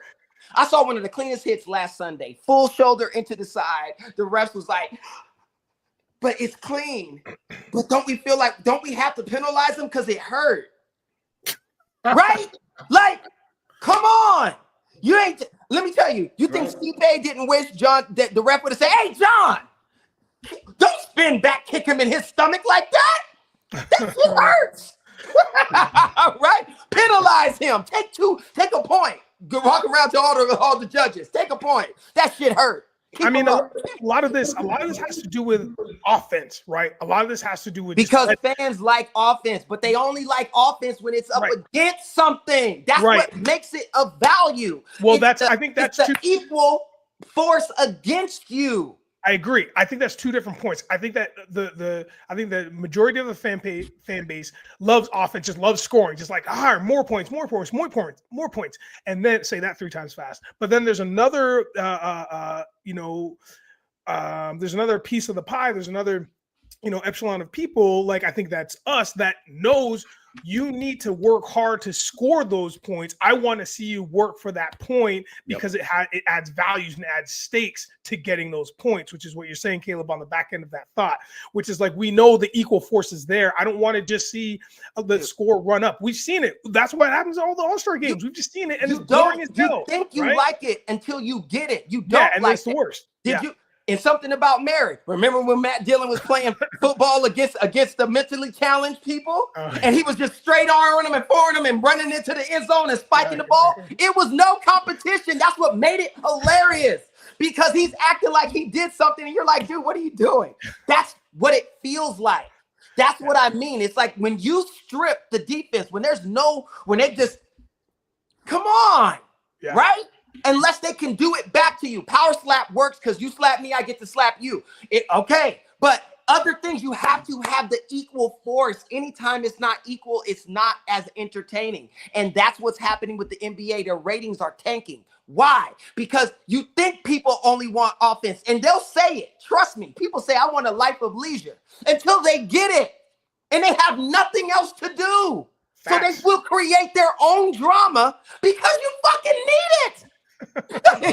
I saw one of the cleanest hits last Sunday. Full shoulder into the side. The refs was like, but it's clean. But don't we have to penalize them because it hurt? Right? Like, come on. Let me tell you, you think Stipe didn't wish John that the ref would have said, hey, John, don't spin back, kick him in his stomach like that. That shit hurts. Right? Penalize him. Take a point. Go walk around to all the judges. Take a point. That shit hurt. I mean, a lot of this has to do with offense, right? A lot of this has to do with because fans like offense, but they only like offense when it's up against something. That's what makes it of value. Well, I think that's the equal force against you. I agree. I think that's two different points. I think that I think the majority of the fan base loves offense, just loves scoring, just like more points, and then say that 3 times fast. But then there's another there's another piece of the pie. There's another epsilon of people, like I think that's us, that knows you need to work hard to score those points. I want to see you work for that point because it adds values and adds stakes to getting those points, which is what you're saying, Caleeb, on the back end of that thought, which is like, we know the equal force is there. I don't want to just see the score run up. We've seen it. That's what happens in all the All-Star games. We've just seen it, and it's boring as hell. You think you like it until you get it. You don't and like that's the worst. Did you? And something about Mary. Remember when Matt Dillon was playing football against the mentally challenged people? And he was just straight arming them and forwarding them and running into the end zone and spiking the ball? It was no competition. That's what made it hilarious, because he's acting like he did something and you're like, dude, what are you doing? That's what it feels like. That's what I mean. It's like when you strip the defense, when they just, come on, right? Unless they can do it back to you. Power slap works because you slap me, I get to slap you. Okay, but other things, you have to have the equal force. Anytime it's not equal, it's not as entertaining. And that's what's happening with the NBA. Their ratings are tanking. Why? Because you think people only want offense, and they'll say it. Trust me. People say, I want a life of leisure, until they get it, and they have nothing else to do. Facts. So they will create their own drama because you fucking need it.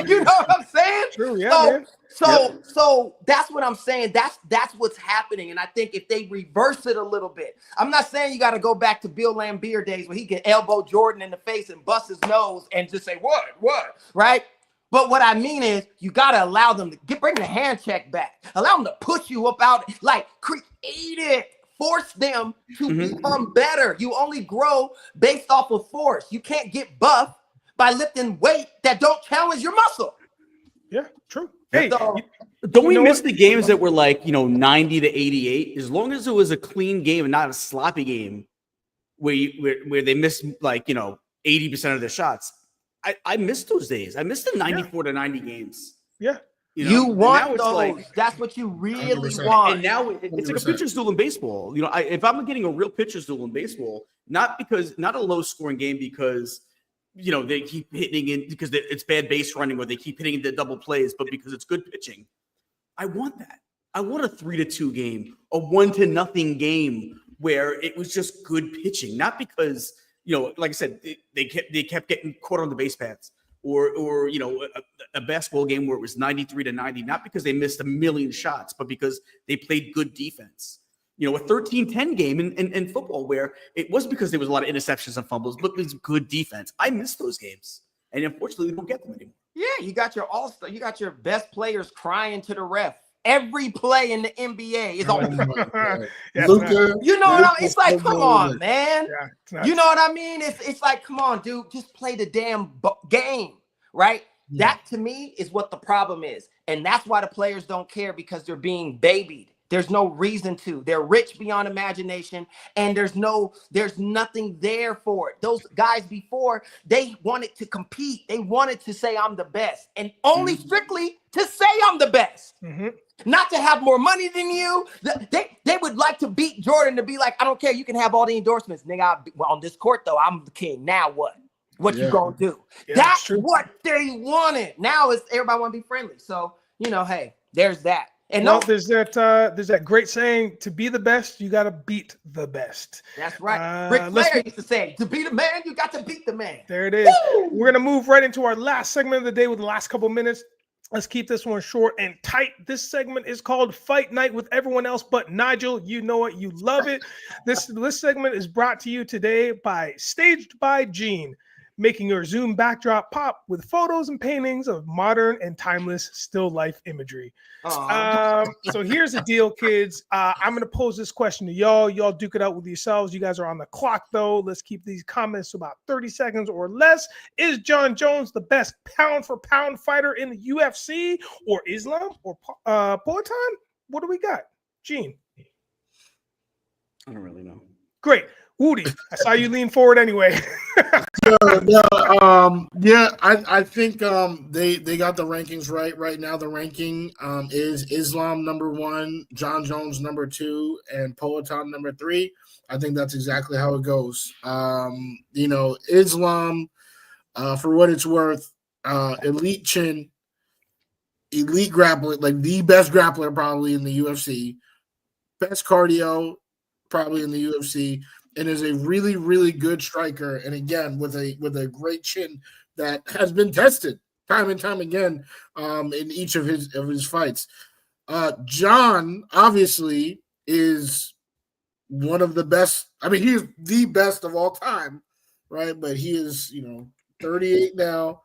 You know what I'm saying? True, yeah. So that's what I'm saying. That's what's happening. And I think if they reverse it a little bit, I'm not saying you got to go back to Bill Laimbeer days where he could elbow Jordan in the face and bust his nose and just say, what, right? But what I mean is, you got to allow them to bring the hand check back. Allow them to push you up out, like create it. Force them to become better. You only grow based off of force. You can't get buff by lifting weight that don't challenge your muscle. Yeah, true. Hey, don't we miss the games that were like, 90 to 88? As long as it was a clean game and not a sloppy game where they missed 80% of their shots. I miss those days. I miss the 94 to 90 games. Yeah. You want those. That's what you really 100%. Want. And now it's like a pitcher's duel in baseball. If I'm getting a real pitcher's duel in baseball, not a low scoring game because they keep hitting in because it's bad base running or they keep hitting into double plays, but because it's good pitching. I want that. I want a 3-2 game, a 1-0 game where it was just good pitching, not because like I said, they kept getting caught on the base paths. Or a basketball game where it was 93 to 90, not because they missed a million shots, but because they played good defense. A 13-10 game in football where it was because there was a lot of interceptions and fumbles, but it was good defense. I miss those games, and unfortunately, we don't get them anymore. Yeah, you got your all-star, you got your best players crying to the ref. Every play in the NBA is on. You know what I mean? It's like, come on, man. You know what I mean? It's like, come on, dude. Just play the damn game, right? Yeah. That, to me, is what the problem is. And that's why the players don't care, because they're being babied. There's no reason to. They're rich beyond imagination, and there's nothing there for it. Those guys before, they wanted to compete. They wanted to say, I'm the best, and only strictly to say I'm the best. Not to have more money than you. They would like to beat Jordan, to be like, I don't care. You can have all the endorsements. Nigga, on this court, though, I'm the king. Now what? What you gonna do? Yeah, that's what they wanted. Now it's everybody want to be friendly. So, hey, there's that. And there's that great saying, to be the best, you got to beat the best. That's right. Ric Flair used to say, to be the man, you got to beat the man. There it is. Woo! We're going to move right into our last segment of the day with the last couple minutes. Let's keep this one short and tight. This segment is called Fight Night with everyone else but Nigel. You know it. You love it. This segment is brought to you today by Staged by Gene. making your Zoom backdrop pop with photos and paintings of modern and timeless still life imagery. So here's the deal, kids. I'm going to pose this question to y'all. Y'all duke it out with yourselves. You guys are on the clock, though. Let's keep these comments to about 30 seconds or less. Is John Jones the best pound-for-pound fighter in the UFC, or Islam, or Poatan? What do we got? Gene? I don't really know. Great. Wudi, I saw you lean forward anyway. I think they got the rankings right. Right now, the ranking is Islam number 1, John Jones number 2, and Poatan number 3. I think that's exactly how it goes. Islam, for what it's worth, elite chin, elite grappler, like the best grappler probably in the UFC, best cardio probably in the UFC, and is a really, really good striker. And again, with a great chin that has been tested time and time again in each of his fights. John obviously is one of the best. I mean, he is the best of all time, right? But he is, 38 now.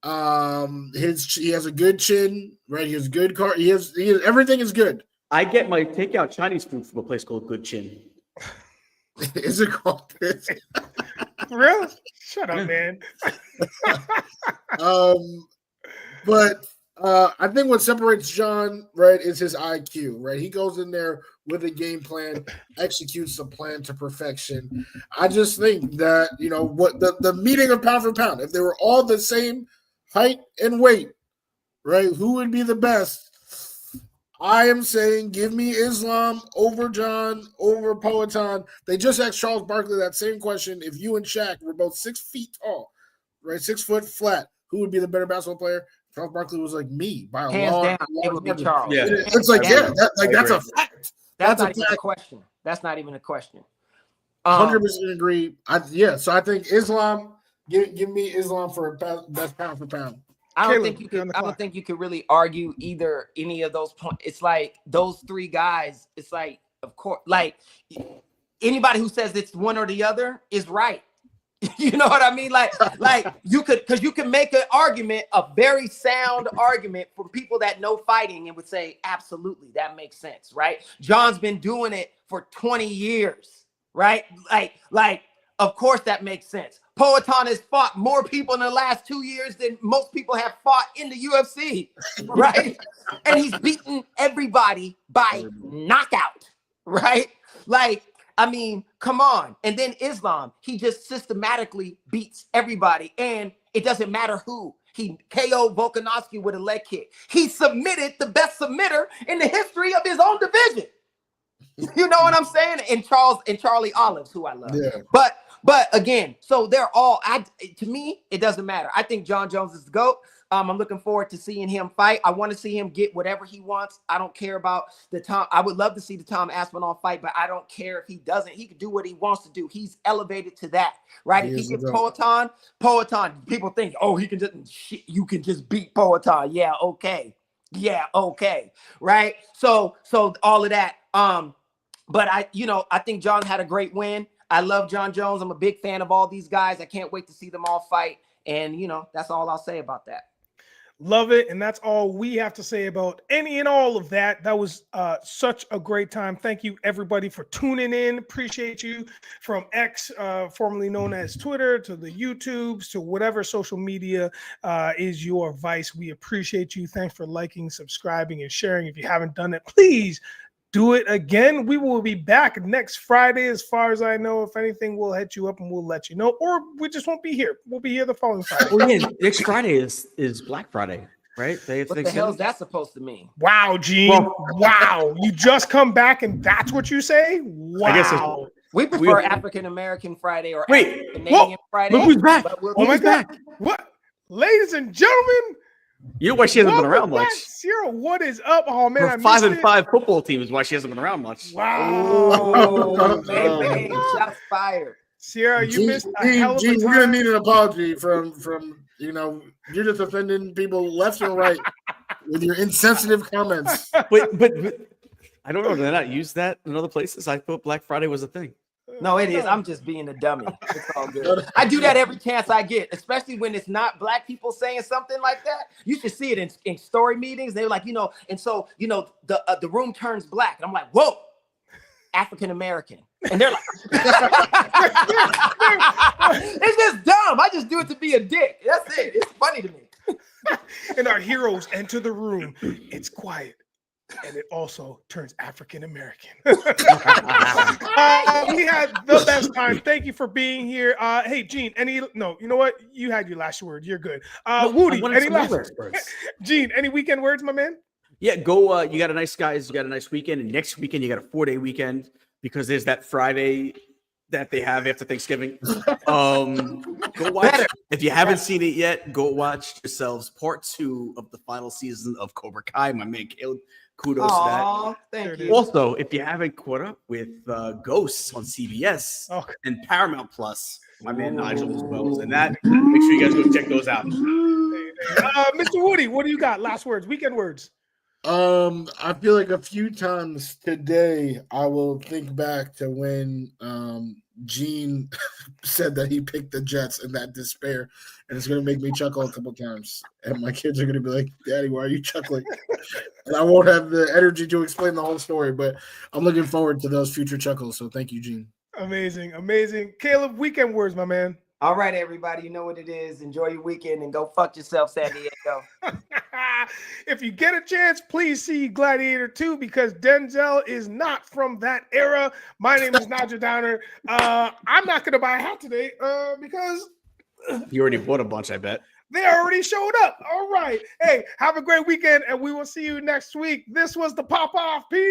He has a good chin, right? He has good car. He has everything is good. I get my takeout Chinese food from a place called Good Chin. Is it called this? For real? Shut up, man. But I think what separates John, right, is his IQ, right? He goes in there with a game plan, executes the plan to perfection. I just think that, what the meeting of pound for pound, if they were all the same height and weight, right, who would be the best? I am saying give me Islam over John, over Poatan. They just asked Charles Barkley that same question. If you and Shaq were both 6 feet tall, right, 6 foot flat, who would be the better basketball player? Charles Barkley was like me by a hands long, down. It would be Charles. Yeah. It's like, that's a fact. That's not even a question. That's not even a question. 100% agree. So I think Islam. Give me Islam for best pound for pound. I don't think you could really argue either any of those points. It's like those 3 guys. It's like, of course, like anybody who says it's one or the other is right. You know what I mean? Like you could make an argument, a very sound argument for people that know fighting and would say, absolutely, that makes sense, right? John's been doing it for 20 years, right? Like, of course that makes sense. Poatan has fought more people in the last 2 years than most people have fought in the UFC, right? And he's beaten everybody by knockout, right? Like, I mean, come on. And then Islam, he just systematically beats everybody. And it doesn't matter who. He KO'd Volkanovski with a leg kick. He submitted the best submitter in the history of his own division. You know what I'm saying? And Charlie Olives, who I love. Yeah. But again, so they're all, to me, it doesn't matter. I think John Jones is the GOAT. I'm looking forward to seeing him fight. I want to see him get whatever he wants. I don't care about the Tom. I would love to see the Tom Aspinall fight, but I don't care if he doesn't. He can do what he wants to do. He's elevated to that, right? If he gets Poatan, people think, oh, you can just beat Poatan. Yeah, okay, right? So all of that. But I think John had a great win. I love John Jones. I'm a big fan of all these guys. I can't wait to see them all fight. And, that's all I'll say about that. Love it. And that's all we have to say about any and all of that. That was such a great time. Thank you, everybody, for tuning in. Appreciate you from X, formerly known as Twitter, to the YouTubes, to whatever social media is your vice. We appreciate you. Thanks for liking, subscribing, and sharing. If you haven't done it, please do it again. We will be back next Friday, as far as I know. If anything, we'll hit you up and we'll let you know. Or we just won't be here. We'll be here the following Friday. Well, yeah, next Friday is Black Friday, right? What the hell is that supposed to mean? Wow, Gene. Wow. You just come back and that's what you say? Wow. I guess we prefer African-American Friday or African-Canadian Friday. Look who's back. Oh, my God. What? Ladies and gentlemen, you know why she hasn't been around much. Sierra, what is up? Oh man, her 5-5 football team is why she hasn't been around much. Wow. Baby, shots fired. Sierra, you missed a hell of a time. We're gonna need an apology from you're just offending people left and right with your insensitive comments. But I don't know. Did I not use that in other places? I thought Black Friday was a thing. No, it is. I'm just being a dummy. It's all good. I do that every chance I get, especially when it's not black people saying something like that. You should see it in story meetings. They're like, and so, the room turns black. And I'm like, whoa, African American. And they're like, it's just dumb. I just do it to be a dick. That's it. It's funny to me. And our heroes enter the room. It's quiet. And it also turns African American. We had the best time. Thank you for being here. Hey, Gene, you know what? You had your last word. You're good. Wudi, any last words? Gene, any weekend words, my man? Yeah, go. You got a nice weekend. And next weekend, you got a 4-day weekend because there's that Friday that they have after Thanksgiving. Go watch. If you haven't seen it yet, go watch yourselves part 2 of the final season of Cobra Kai. My man Caleeb. Kudos to that. Thank you. Also, if you haven't caught up with Ghosts on CBS and Paramount Plus, my man Nigel as well is in that. Make sure you guys go check those out. Mr. Wudi, what do you got? Last words, weekend words. I feel like a few times today I will think back to when Gene said that he picked the Jets in that despair, and it's gonna make me chuckle a couple times. And my kids are gonna be like, "Daddy, why are you chuckling?" And I won't have the energy to explain the whole story, but I'm looking forward to those future chuckles. So thank you, Gene. Amazing. Caleeb, weekend words, my man. All right, everybody, you know what it is. Enjoy your weekend and go fuck yourself, San Diego. If you get a chance, please see Gladiator 2 because Denzel is not from that era. My name is Nigel Downer. I'm not going to buy a hat today because you already bought a bunch, I bet. They already showed up. All right. Hey, have a great weekend, and we will see you next week. This was the Pop Off. Peace.